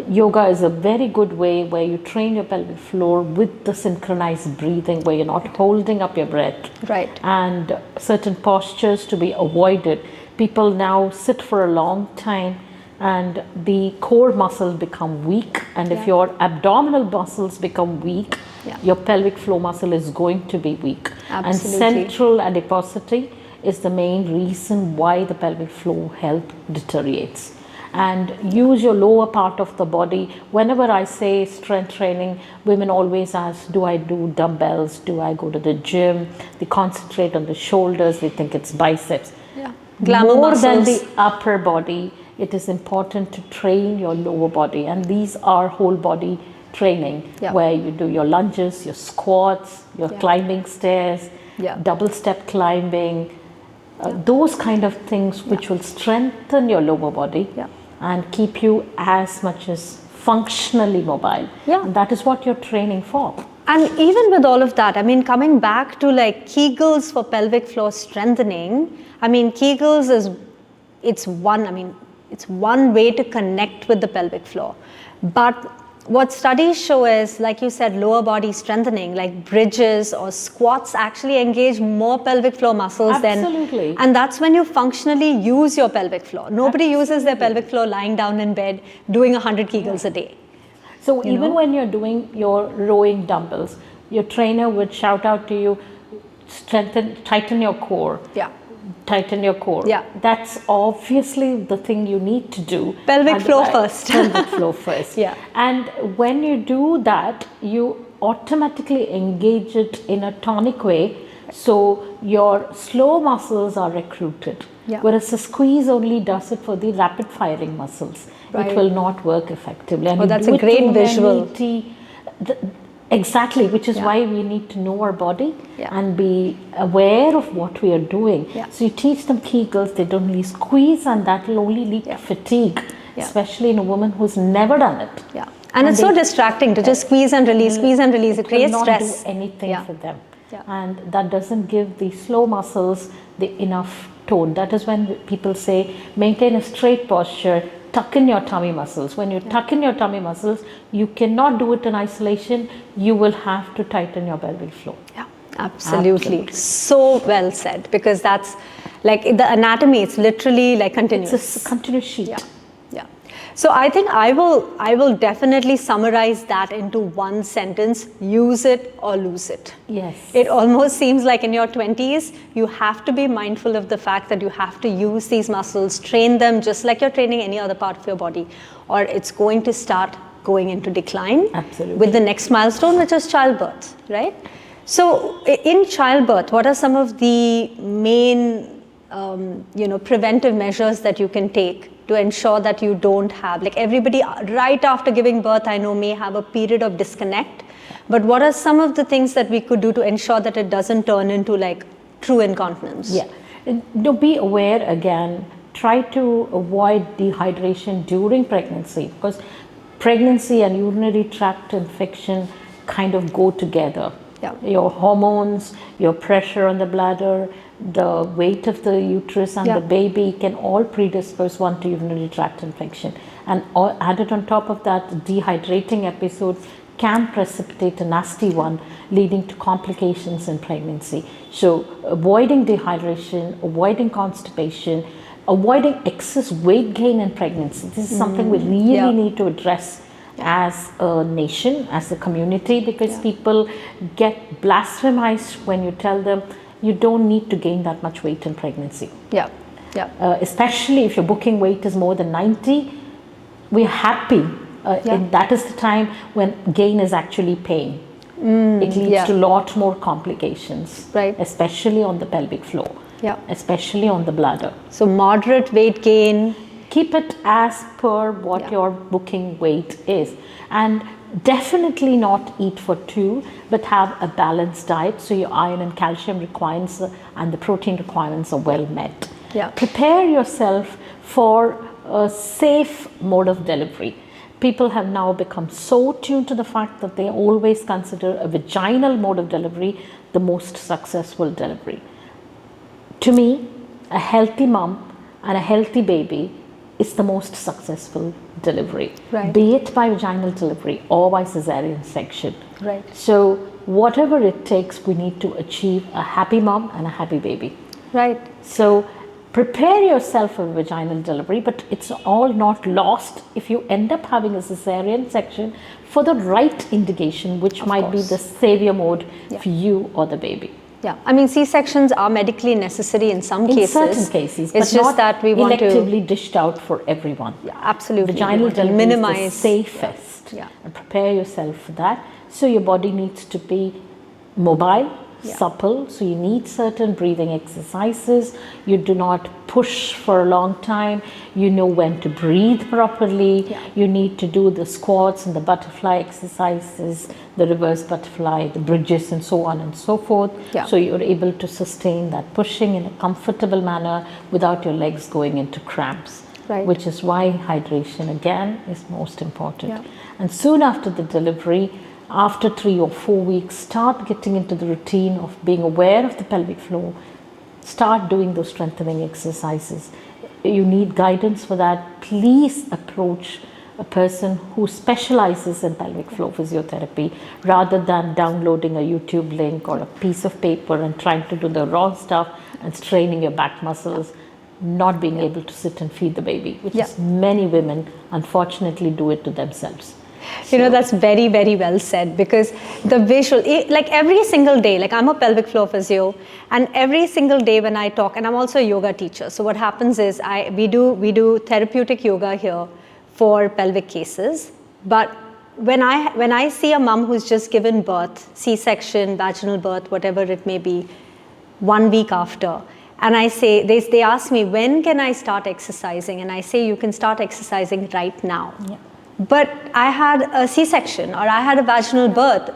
Yoga is a very good way where you train your pelvic floor with the synchronized breathing, where you're not holding up your breath. Right. And certain postures to be avoided. People now sit for a long time and the core muscles become weak. And if your abdominal muscles become weak, your pelvic floor muscle is going to be weak. Absolutely. And central adiposity is the main reason why the pelvic floor health deteriorates. and use your lower part of the body. Whenever I say strength training, women always ask, do I do dumbbells? Do I go to the gym? They concentrate on the shoulders, they think it's biceps. Yeah. Glamour More muscles. than the upper body, it is important to train your lower body, and these are whole body training, Yeah. where you do your lunges, your squats, your Yeah. climbing stairs, Yeah. double step climbing, those kind of things which will strengthen your lower body Yeah. and keep you as much as functionally mobile. Yeah. And that is what you're training for. And even with all of that, I mean, coming back to like Kegels for pelvic floor strengthening, I mean, Kegels it's one way to connect with the pelvic floor. But what studies show is, like you said, lower body strengthening, like bridges or squats actually engage more pelvic floor muscles Absolutely. and that's when you functionally use your pelvic floor. Nobody uses their pelvic floor lying down in bed doing 100 Kegels a day. So even when you're doing your rowing dumbbells, your trainer would shout out to you, tighten your core. Yeah. Tighten your core. Yeah. That's obviously the thing you need to do. Pelvic floor first. Pelvic floor first. Yeah. And when you do that, you automatically engage it in a tonic way. So your slow muscles are recruited. Yeah. Whereas a squeeze only does it for the rapid firing muscles. Right. It will not work effectively. And that's you a do it great too visual. Exactly, which is why we need to know our body Yeah. and be aware of what we are doing. Yeah. So you teach them Kegels, they don't only squeeze, and that will only lead to fatigue, Yeah. especially in a woman who's never done it. Yeah. And it's so distracting to just squeeze and release, squeeze and release. It will creates not stress. do anything Yeah. for them. Yeah. And that doesn't give the slow muscles the enough tone. That is when people say, maintain a straight posture, tuck in your tummy muscles. When you tuck in your tummy muscles, you cannot do it in isolation. You will have to tighten your pelvic floor. Yeah, absolutely. So well said, because that's like the anatomy, it's literally like continuous. It's a continuous sheet. Yeah, yeah. So I think I will definitely summarize that into one sentence: use it or lose it. Yes. It almost seems like in your 20s, you have to be mindful of the fact that you have to use these muscles, train them just like you're training any other part of your body, or it's going to start going into decline. Absolutely. With the next milestone, which is childbirth, right? So in childbirth, what are some of the main preventive measures that you can take to ensure that you don't have, like everybody right after giving birth, I know, may have a period of disconnect, but what are some of the things that we could do to ensure that it doesn't turn into like true incontinence? Yeah. Be aware again, try to avoid dehydration during pregnancy, because pregnancy and urinary tract infection kind of go together. Yeah. Your hormones, your pressure on the bladder, the weight of the uterus and the baby can all predispose one to urinary tract infection. And added on top of that, dehydrating episodes can precipitate a nasty one, leading to complications in pregnancy. So avoiding dehydration, avoiding constipation, avoiding excess weight gain in pregnancy. This is something we really need to address as a nation, as a community, because people get blasphemized when you tell them you don't need to gain that much weight in pregnancy. Yeah, yeah. Especially if your booking weight is more than 90, we're happy. And that is the time when gain is actually pain. It leads to a lot more complications, right? Especially on the pelvic floor, especially on the bladder. So moderate weight gain. Keep it as per what your booking weight is, and definitely not eat for two, but have a balanced diet so your iron and calcium requirements and the protein requirements are well met. Prepare yourself for a safe mode of delivery. People have now become so tuned to the fact that they always consider a vaginal mode of delivery the most successful delivery. To me, a healthy mom and a healthy baby is the most successful delivery, be it by vaginal delivery or by cesarean section. So whatever it takes, we need to achieve a happy mom and a happy baby. So prepare yourself for vaginal delivery, but it's all not lost if you end up having a cesarean section for the right indication, which might be the savior mode for you or the baby. Yeah, I mean, C-sections are medically necessary in some cases. In certain cases, it's but just not that we want to electively dished out for everyone. Yeah, absolutely. Vaginal delivery minimize is the safest, Yeah. and prepare yourself for that. So your body needs to be mobile, supple, so you need certain breathing exercises. You do not push for a long time. You know when to breathe properly. You need to do the squats and the butterfly exercises, the reverse butterfly, the bridges, and so on and so forth. So you're able to sustain that pushing in a comfortable manner without your legs going into cramps. Which is why hydration again is most important. And soon after the delivery, after 3 or 4 weeks, start getting into the routine of being aware of the pelvic floor. Start doing those strengthening exercises. You need guidance for that. Please approach a person who specializes in pelvic floor physiotherapy rather than downloading a YouTube link or a piece of paper and trying to do the wrong stuff and straining your back muscles, not being able to sit and feed the baby, which is many women unfortunately do it to themselves. You know, that's very, very well said, because the visual, like every single day, like I'm a pelvic floor physio, and every single day when I talk, and I'm also a yoga teacher. So what happens is we do therapeutic yoga here for pelvic cases. But when I see a mom who's just given birth, C-section, vaginal birth, whatever it may be, 1 week after, and I say, they ask me, when can I start exercising? And I say, you can start exercising right now. But I had a C-section or I had a vaginal birth.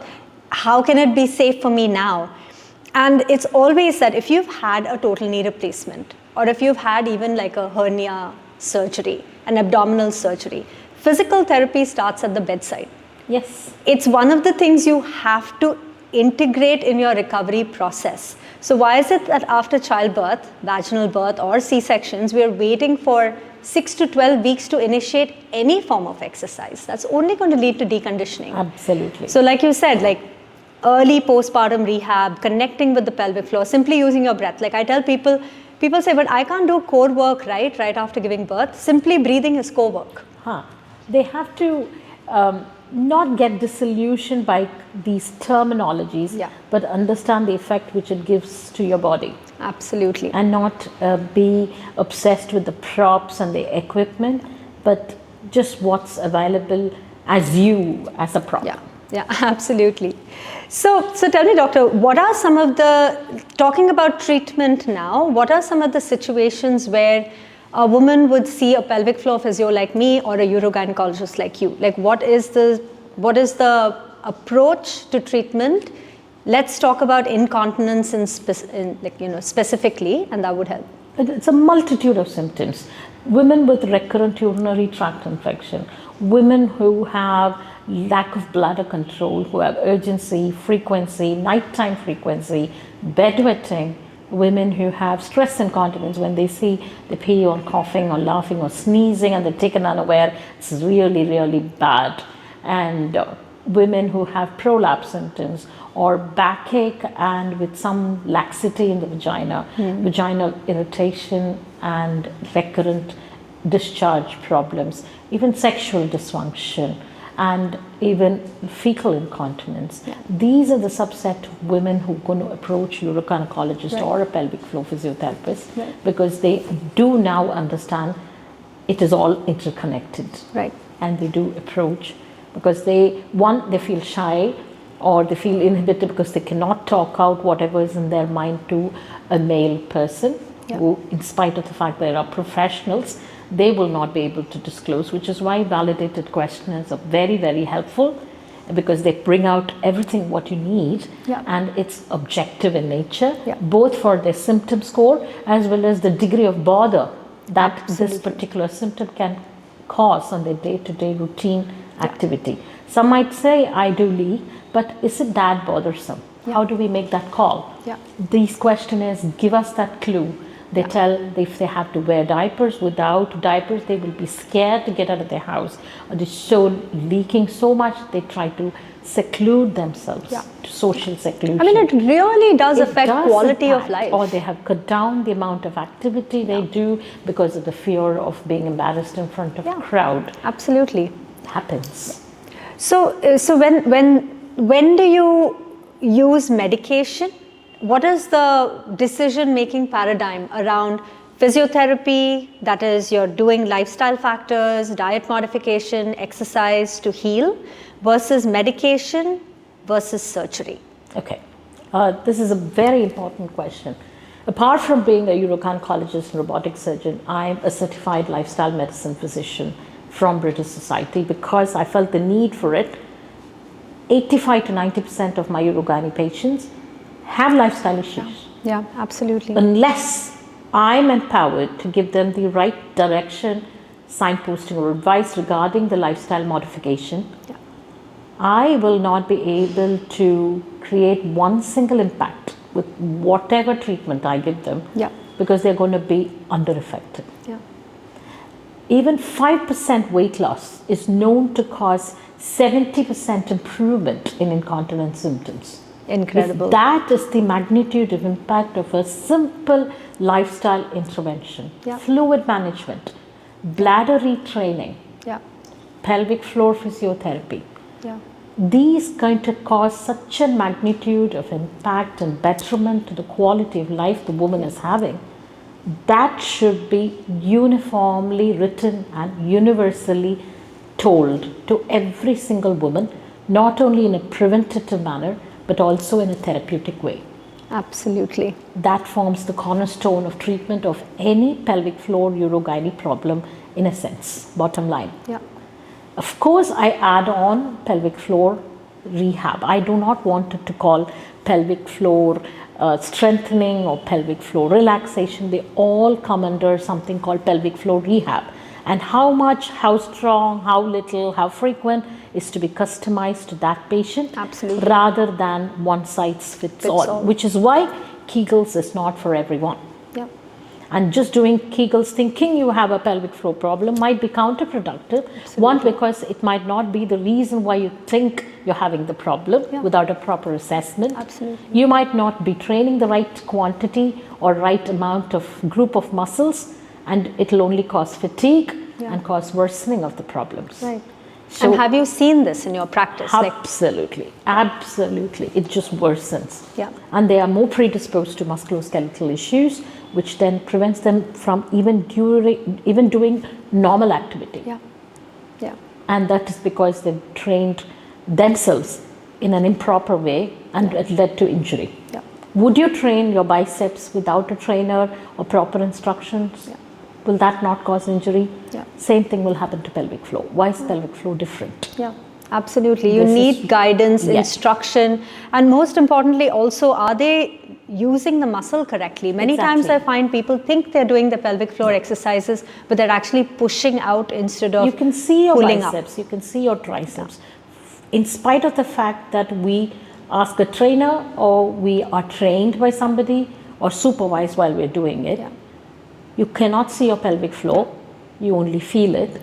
How can it be safe for me now? And it's always that if you've had a total knee replacement, or if you've had even like a hernia surgery, an abdominal surgery, physical therapy starts at the bedside. Yes. It's one of the things you have to integrate in your recovery process. So why is it that after childbirth, vaginal birth or C-sections, we are waiting for 6 to 12 weeks to initiate any form of exercise? That's only going to lead to deconditioning. Absolutely. So like you said, like early postpartum rehab, connecting with the pelvic floor, simply using your breath. Like I tell people say, but I can't do core work right after giving birth. Simply breathing is core work. They have to not get disillusioned by these terminologies, but understand the effect which it gives to your body. Absolutely. And not be obsessed with the props and the equipment, but just what's available as you, as a prop. Yeah, absolutely. So tell me, doctor, what are some of the, talking about treatment now, what are some of the situations where a woman would see a pelvic floor physio like me or a urogynecologist like you? Like what is the approach to treatment? Let's talk about incontinence specifically, and that would help. It's a multitude of symptoms. Women with recurrent urinary tract infection, women who have lack of bladder control, who have urgency, frequency, nighttime frequency, bedwetting, women who have stress incontinence, when they see the pee on coughing or laughing or sneezing and they're taken unaware, it's really, really bad. And women who have prolapse symptoms or backache and with some laxity in the vagina, vaginal irritation and recurrent discharge problems, even sexual dysfunction, and even fecal incontinence. These are the subset of women who are going to approach urogynecologist or a pelvic floor physiotherapist because they do now understand it is all interconnected. And they do approach because they feel shy or they feel inhibited because they cannot talk out whatever is in their mind to a male person who, in spite of the fact they are professionals, they will not be able to disclose, which is why validated questionnaires are very, very helpful because they bring out everything what you need and it's objective in nature, both for their symptom score as well as the degree of bother that this particular symptom can cause on their day-to-day routine activity. Some might say, I do leak, but is it that bothersome? How do we make that call? These questionnaires give us that clue. They tell if they have to wear diapers. Without diapers, they will be scared to get out of their house. Or they're so leaking so much, they try to seclude themselves to social seclusion. I mean, it really does affect quality of life. Or they have cut down the amount of activity they do because of the fear of being embarrassed in front of a crowd. Absolutely. It happens. So when do you use medication what is the decision-making paradigm around physiotherapy, that is you're doing lifestyle factors, diet modification, exercise to heal, versus medication versus surgery? Okay, this is a very important question. Apart from being a urogynecologist and robotic surgeon, I'm a certified lifestyle medicine physician from British Society because I felt the need for it. 85 to 90% of my urogyne patients have lifestyle issues. Yeah, absolutely. Unless I'm empowered to give them the right direction, signposting or advice regarding the lifestyle modification, I will not be able to create one single impact with whatever treatment I give them, because they're going to be under affected. Even 5% weight loss is known to cause 70% improvement in incontinence symptoms. Incredible. If that is the magnitude of impact of a simple lifestyle intervention, fluid management, bladder retraining, pelvic floor physiotherapy, these going to cause such a magnitude of impact and betterment to the quality of life the woman is having, that should be uniformly written and universally told to every single woman, not only in a preventative manner, but also in a therapeutic way. Absolutely. That forms the cornerstone of treatment of any pelvic floor urogyne problem, in a sense, bottom line. Of course, I add on pelvic floor rehab. I do not want it to call pelvic floor strengthening or pelvic floor relaxation. They all come under something called pelvic floor rehab. And how much, how strong, how little, how frequent is to be customized to that patient. Absolutely. Rather than one size fits all, which is why Kegels is not for everyone. And just doing Kegels thinking you have a pelvic floor problem might be counterproductive. One, because it might not be the reason why you think you're having the problem without a proper assessment. You might not be training the right quantity or right amount of group of muscles, and it'll only cause fatigue and cause worsening of the problems. So, and have you seen this in your practice? Absolutely, absolutely. It just worsens. And they are more predisposed to musculoskeletal issues, which then prevents them from even doing normal activity. And that is because they've trained themselves in an improper way, and it led to injury. Would you train your biceps without a trainer or proper instructions? Will that not cause injury? Same thing will happen to pelvic floor. Why is pelvic floor different? Absolutely. You need guidance, instruction, and most importantly also, are they using the muscle correctly? Many times I find people think they're doing the pelvic floor exercises, but they're actually pushing out instead of You can see your pulling biceps, up. you can see your triceps. In spite of the fact that we ask a trainer or we are trained by somebody or supervised while we're doing it, you cannot see your pelvic floor, you only feel it.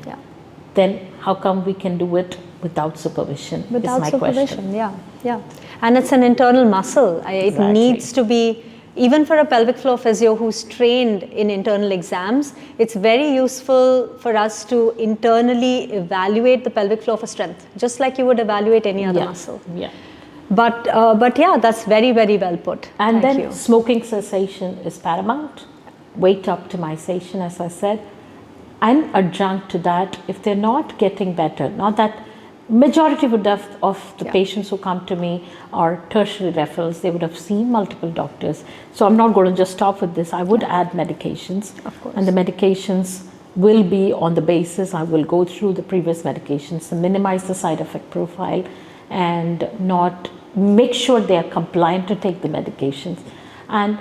Then how come we can do it without supervision? Without is my supervision, question. And it's an internal muscle. It needs to be, even for a pelvic floor physio who's trained in internal exams, it's very useful for us to internally evaluate the pelvic floor for strength, just like you would evaluate any other muscle. But yeah, that's very, very well put. And Thank then you. smoking cessation is paramount. Weight optimization, as I said, and adjunct to that, if they're not getting better, not that majority of the patients who come to me are tertiary referrals, they would have seen multiple doctors. So I'm not going to just stop with this. I would add medications, of course, and the medications will be on the basis, I will go through the previous medications to minimize the side effect profile and not make sure they are compliant to take the medications, and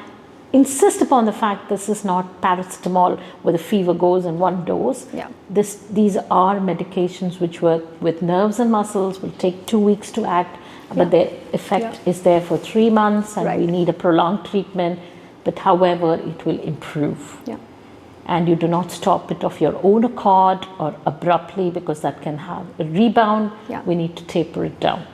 insist upon the fact this is not paracetamol where the fever goes in one dose. These are medications which work with nerves and muscles, will take 2 weeks to act, but their effect is there for 3 months, and we need a prolonged treatment, but however it will improve. And you do not stop it of your own accord or abruptly, because that can have a rebound. We need to taper it down.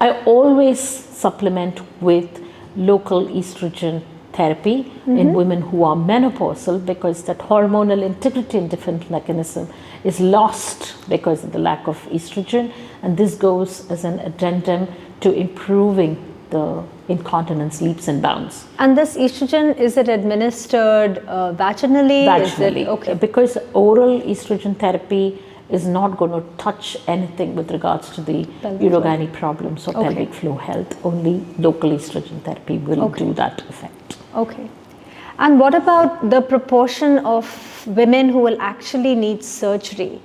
I always supplement with local estrogen therapy in women who are menopausal, because that hormonal integrity and defense mechanism is lost because of the lack of estrogen, and this goes as an addendum to improving the incontinence leaps and bounds. And this estrogen, is it administered vaginally? Vaginally. Okay. Because oral estrogen therapy is not going to touch anything with regards to the urogyne problems or pelvic floor health. Only local estrogen therapy will do that effect. Okay. And what about the proportion of women who will actually need surgery?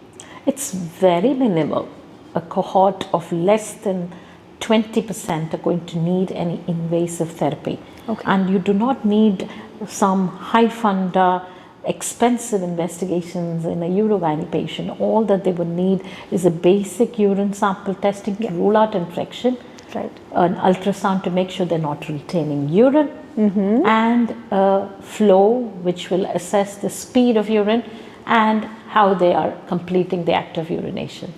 It's very minimal. A cohort of less than 20% are going to need any invasive therapy. And you do not need some high funda, expensive investigations in a urogyne patient. All that they would need is a basic urine sample testing to rule out infection, an ultrasound to make sure they're not retaining urine, and a flow which will assess the speed of urine and how they are completing the act of urination.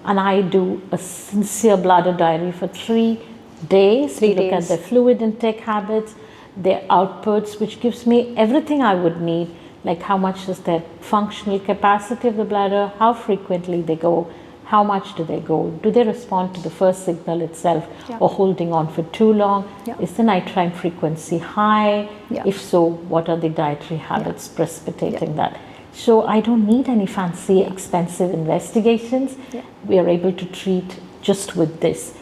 And I do a sincere bladder diary for 3 days to look at their fluid intake habits, their outputs, which gives me everything I would need, like how much is their functional capacity of the bladder, how frequently they go, how much do they go, do they respond to the first signal itself or holding on for too long, is the nighttime frequency high, if so, what are the dietary habits precipitating that. So I don't need any fancy expensive investigations. We are able to treat just with this.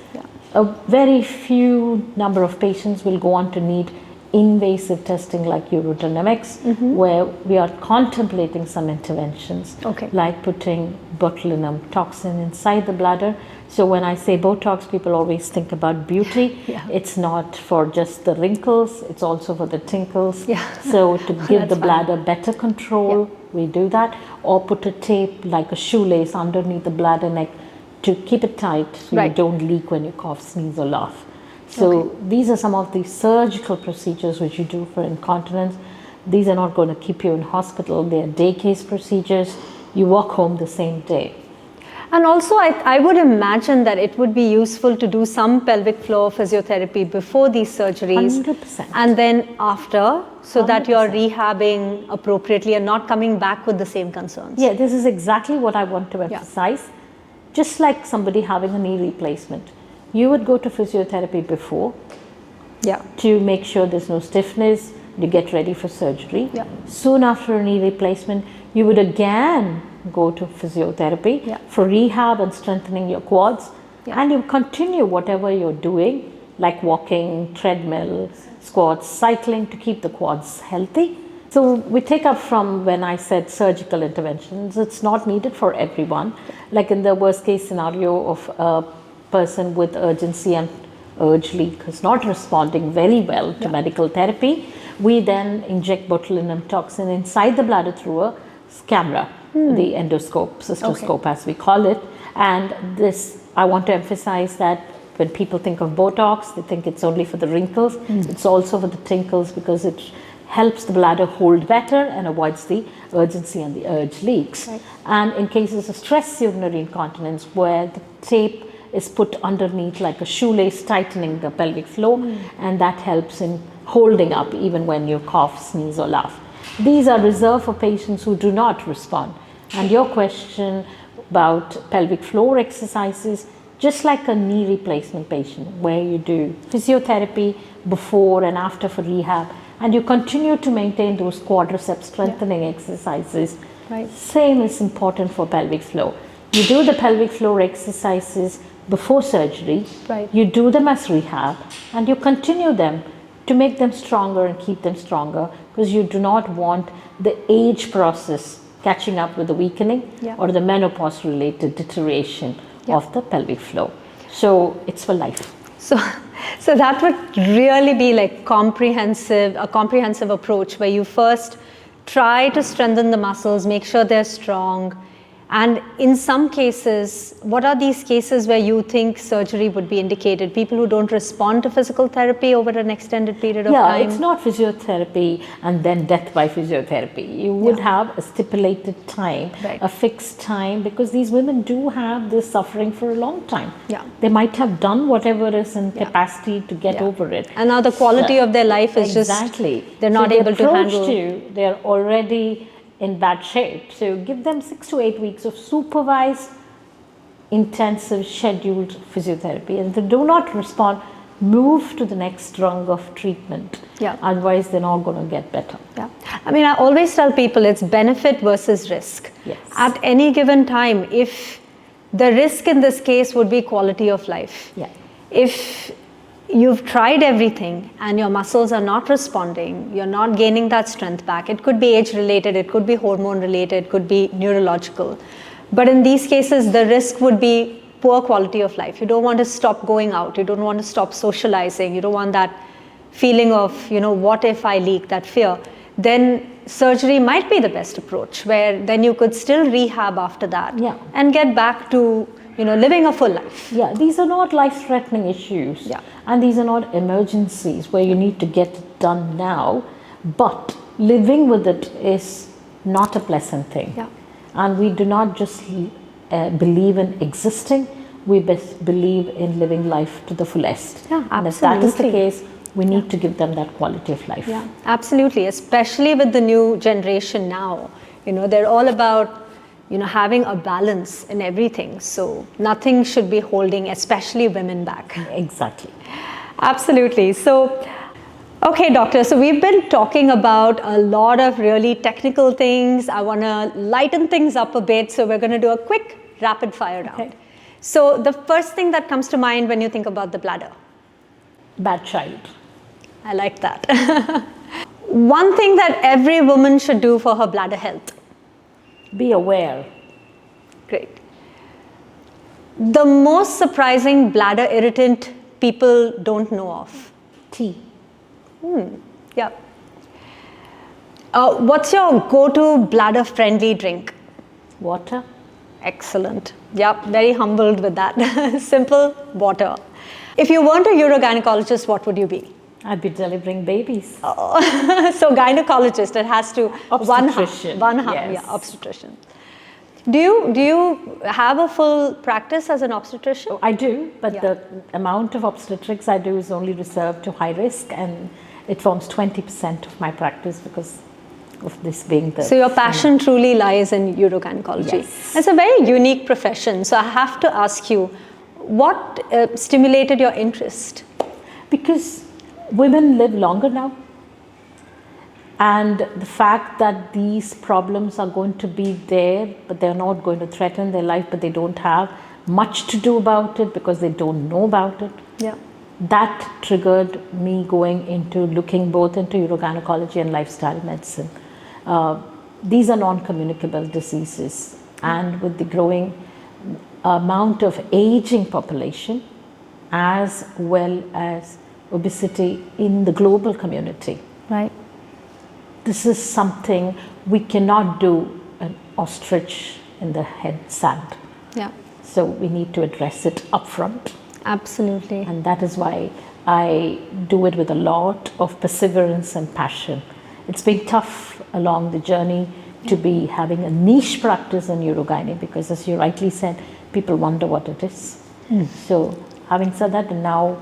A very few number of patients will go on to need invasive testing like urodynamics, where we are contemplating some interventions like putting botulinum toxin inside the bladder. So when I say Botox, people always think about beauty. It's not for just the wrinkles, it's also for the tinkles. So to give the bladder better control, we do that, or put a tape like a shoelace underneath the bladder neck to keep it tight so you don't leak when you cough, sneeze or laugh. So these are some of the surgical procedures which you do for incontinence. These are not going to keep you in hospital. They are day case procedures. You walk home the same day. And also I would imagine that it would be useful to do some pelvic floor physiotherapy before these surgeries. 100%. And then after, so that you're rehabbing appropriately and not coming back with the same concerns. Yeah, this is exactly what I want to emphasize. Just like somebody having a knee replacement. You would go to physiotherapy before to make sure there's no stiffness, you get ready for surgery. Soon after a knee replacement, you would again go to physiotherapy for rehab and strengthening your quads. And you continue whatever you're doing, like walking, treadmill, squats, cycling to keep the quads healthy. So we take up from when I said surgical interventions, it's not needed for everyone. Like in the worst case scenario of a person with urgency and urge leak is not responding very well to medical therapy, we then inject botulinum toxin inside the bladder through a camera, the endoscope, cystoscope as we call it. And this, I want to emphasize that when people think of Botox, they think it's only for the wrinkles. It's also for the tinkles because it helps the bladder hold better and avoids the urgency and the urge leaks. And in cases of stress urinary incontinence, where the tape is put underneath like a shoelace, tightening the pelvic floor, and that helps in holding up even when you cough, sneeze or laugh. These are reserved for patients who do not respond. And your question about pelvic floor exercises, just like a knee replacement patient where you do physiotherapy before and after for rehab, and you continue to maintain those quadriceps strengthening exercises. Same is important for pelvic floor. You do the pelvic floor exercises before surgery, you do them as rehab, and you continue them to make them stronger and keep them stronger, because you do not want the age process catching up with the weakening or the menopause related deterioration of the pelvic floor. So it's for life. So that would really be like a comprehensive approach where you first try to strengthen the muscles, make sure they're strong. And in some cases, what are these cases where you think surgery would be indicated? People who don't respond to physical therapy over an extended period of time? Yeah, it's not physiotherapy and then death by physiotherapy. You would have a stipulated time, a fixed time, because these women do have this suffering for a long time. They might have done whatever is in capacity to get over it. And now the quality of their life is just, they're not able to handle. They're already in bad shape. So give them 6 to 8 weeks of supervised, intensive, scheduled physiotherapy. And if they do not respond, move to the next rung of treatment. Yeah. Otherwise, they're not going to get better. Yeah. I mean, I always tell people it's benefit versus risk. Yes. At any given time, if the risk in this case would be quality of life. Yeah. If you've tried everything and your muscles are not responding, you're not gaining that strength back. It could be age related, it could be hormone related, it could be neurological. But in these cases, the risk would be poor quality of life. You don't want to stop going out, you don't want to stop socializing, you don't want that feeling of, what if I leak, that fear. Then surgery might be the best approach, where then you could still rehab after that and get back to living a full life. Yeah, these are not life-threatening issues. Yeah. And these are not emergencies where you need to get it done now, but living with it is not a pleasant thing. Yeah. And we do not just believe in existing, we believe in living life to the fullest. Yeah, and if that is the case, we need to give them that quality of life. Yeah, absolutely, especially with the new generation now. They're all about having a balance in everything. So nothing should be holding, especially women, back. Exactly. Absolutely. So, okay, doctor, so we've been talking about a lot of really technical things. I want to lighten things up a bit. So we're going to do a quick rapid fire round. Okay. So the first thing that comes to mind when you think about the bladder? Bad child. I like that. One thing that every woman should do for her bladder health? Be aware. Great. The most surprising bladder irritant people don't know of? Tea. Yeah. What's your go-to bladder-friendly drink? Water. Excellent. Yeah, very humbled with that. Simple water. If you weren't a urogynecologist, what would you be? I'd be delivering babies. So gynecologist, it has to Obstetrician. one half, Yes. yeah, obstetrician. Do you have a full practice as an obstetrician? I do, but Yeah. the amount of obstetrics I do is only reserved to high risk, and it forms 20% of my practice because of this being the... So your passion truly lies in urogynecology. Yes. It's a very unique profession. So I have to ask you, what stimulated your interest? Because women live longer now, and the fact that these problems are going to be there, but they're not going to threaten their life, but they don't have much to do about it because they don't know about it. Yeah. That triggered me going into looking both into urogynecology and lifestyle medicine. These are non-communicable diseases, and with the growing amount of aging population as well as obesity in the global community, Right. this is something we cannot do an ostrich in the head sand. Yeah. So we need to address it upfront. Absolutely. And that is why I do it with a lot of perseverance and passion. It's been tough along the journey to be having a niche practice in urogyne, because as you rightly said, people wonder what it is. So having said that, and now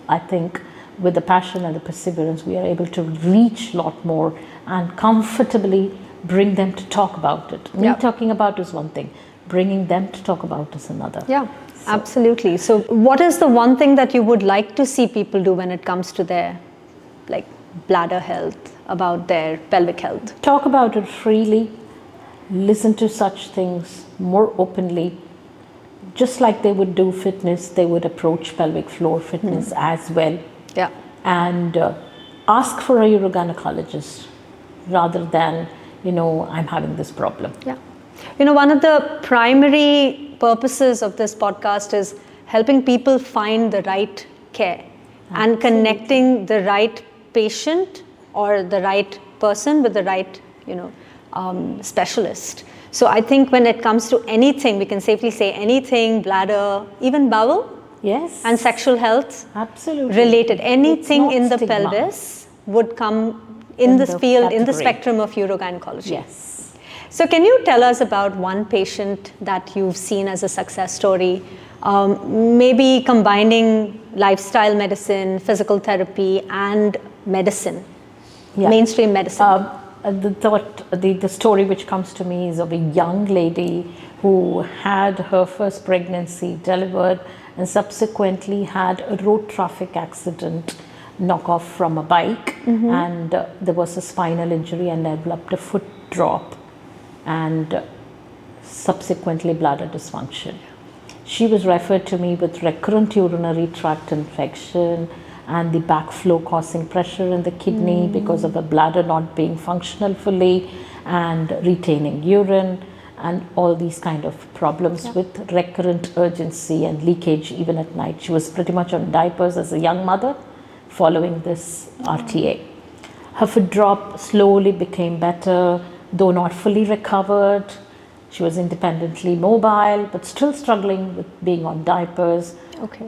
I think with the passion and the perseverance, we are able to reach a lot more and comfortably bring them to talk about it. Me talking about is one thing, bringing them to talk about is another. Yeah, absolutely. So what is the one thing that you would like to see people do when it comes to their bladder health, about their pelvic health? Talk about it freely, listen to such things more openly. Just like they would do fitness, they would approach pelvic floor fitness as well. Yeah. And ask for a urogynecologist rather than, I'm having this problem. Yeah. One of the primary purposes of this podcast is helping people find the right care and connecting the right patient or the right person with the right, specialist. So I think when it comes to anything, we can safely say anything, bladder, even bowel, Yes. and sexual health Absolutely. related, anything in the stigma. pelvis would come in this the field, in the category. spectrum of urogynecology. Yes. So can you tell us about one patient that you've seen as a success story, maybe combining lifestyle medicine, physical therapy, and medicine, mainstream medicine? The story which comes to me is of a young lady who had her first pregnancy, delivered, and subsequently had a road traffic accident, knockoff from a bike, and there was a spinal injury and developed a foot drop and subsequently bladder dysfunction. She was referred to me with recurrent urinary tract infection and the backflow causing pressure in the kidney because of the bladder not being functional fully and retaining urine and all these kind of problems with recurrent urgency and leakage even at night. She was pretty much on diapers as a young mother following this RTA. Her foot drop slowly became better, though not fully recovered. She was independently mobile, but still struggling with being on diapers,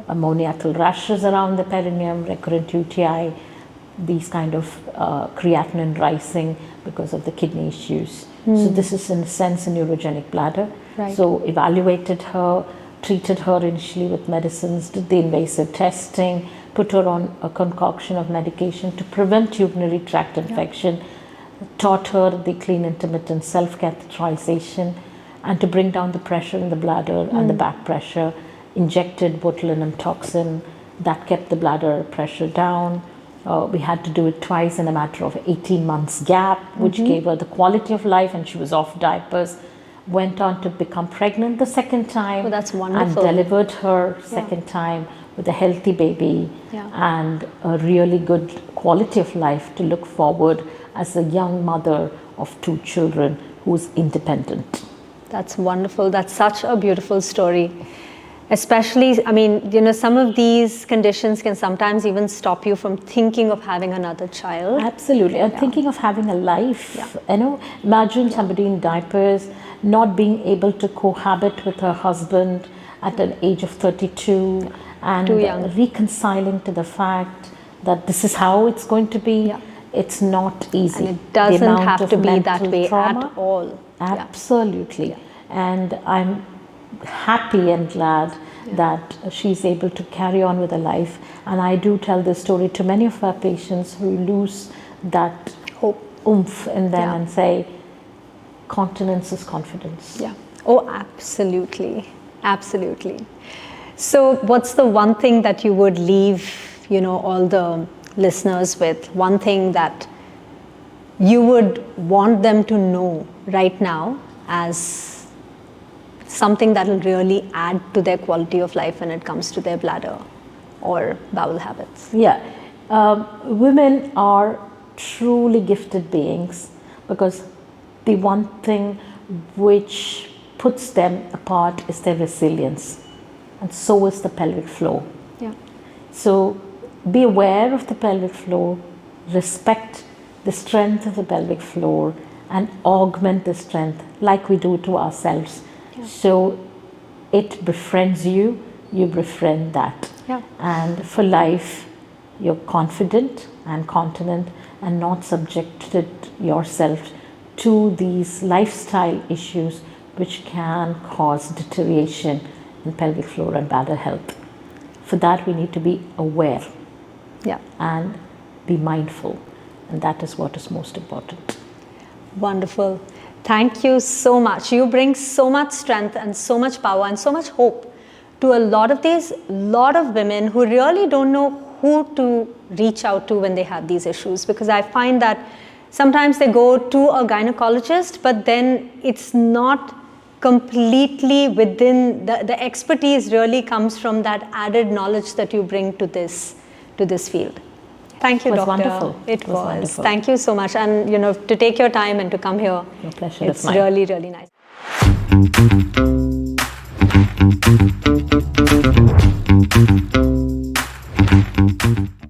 ammoniacal rashes around the perineum, recurrent UTI, these kind of creatinine rising because of the kidney issues. So this is in a sense a neurogenic bladder. So evaluated her, treated her initially with medicines, did the invasive testing, put her on a concoction of medication to prevent urinary tract infection, taught her the clean intermittent self-catheterization and to bring down the pressure in the bladder and the back pressure, injected botulinum toxin that kept the bladder pressure down. We had to do it twice in a matter of 18 months gap, which gave her the quality of life, and she was off diapers. Went on to become pregnant the second time. Oh, that's wonderful. And delivered her second time with a healthy baby and a really good quality of life to look forward as a young mother of 2 children who's independent. That's wonderful. That's such a beautiful story. Especially, I mean, you know, some of these conditions can sometimes even stop you from thinking of having another child. Absolutely. And thinking of having a life. You know, imagine somebody in diapers not being able to cohabit with her husband at an age of 32 and reconciling to the fact that this is how it's going to be. It's not easy. And it doesn't have to be that way at all. Absolutely. And I'm happy and glad that she's able to carry on with her life. And I do tell this story to many of our patients who lose that oomph in them and say, continence is confidence. Oh, absolutely. Absolutely. So what's the one thing that you would leave, you know, all the listeners with? One thing that you would want them to know right now as something that will really add to their quality of life when it comes to their bladder or bowel habits? Women are truly gifted beings because the one thing which puts them apart is their resilience, and so is the pelvic floor. So be aware of the pelvic floor, respect the strength of the pelvic floor and augment the strength like we do to ourselves. So it befriends you, you befriend that. And for life, you're confident and continent and not subjected yourself to these lifestyle issues which can cause deterioration in pelvic floor and bladder health. For that, we need to be aware and be mindful, and that is what is most important. Wonderful. Thank you so much. You bring so much strength and so much power and so much hope to a lot of women who really don't know who to reach out to when they have these issues, because I find that sometimes they go to a gynecologist, but then it's not completely within the expertise really comes from that added knowledge that you bring to this field. Thank you, Doctor. Wonderful. It was wonderful. Thank you so much, and you know, to take your time and to come here. Your pleasure. It's really, really nice.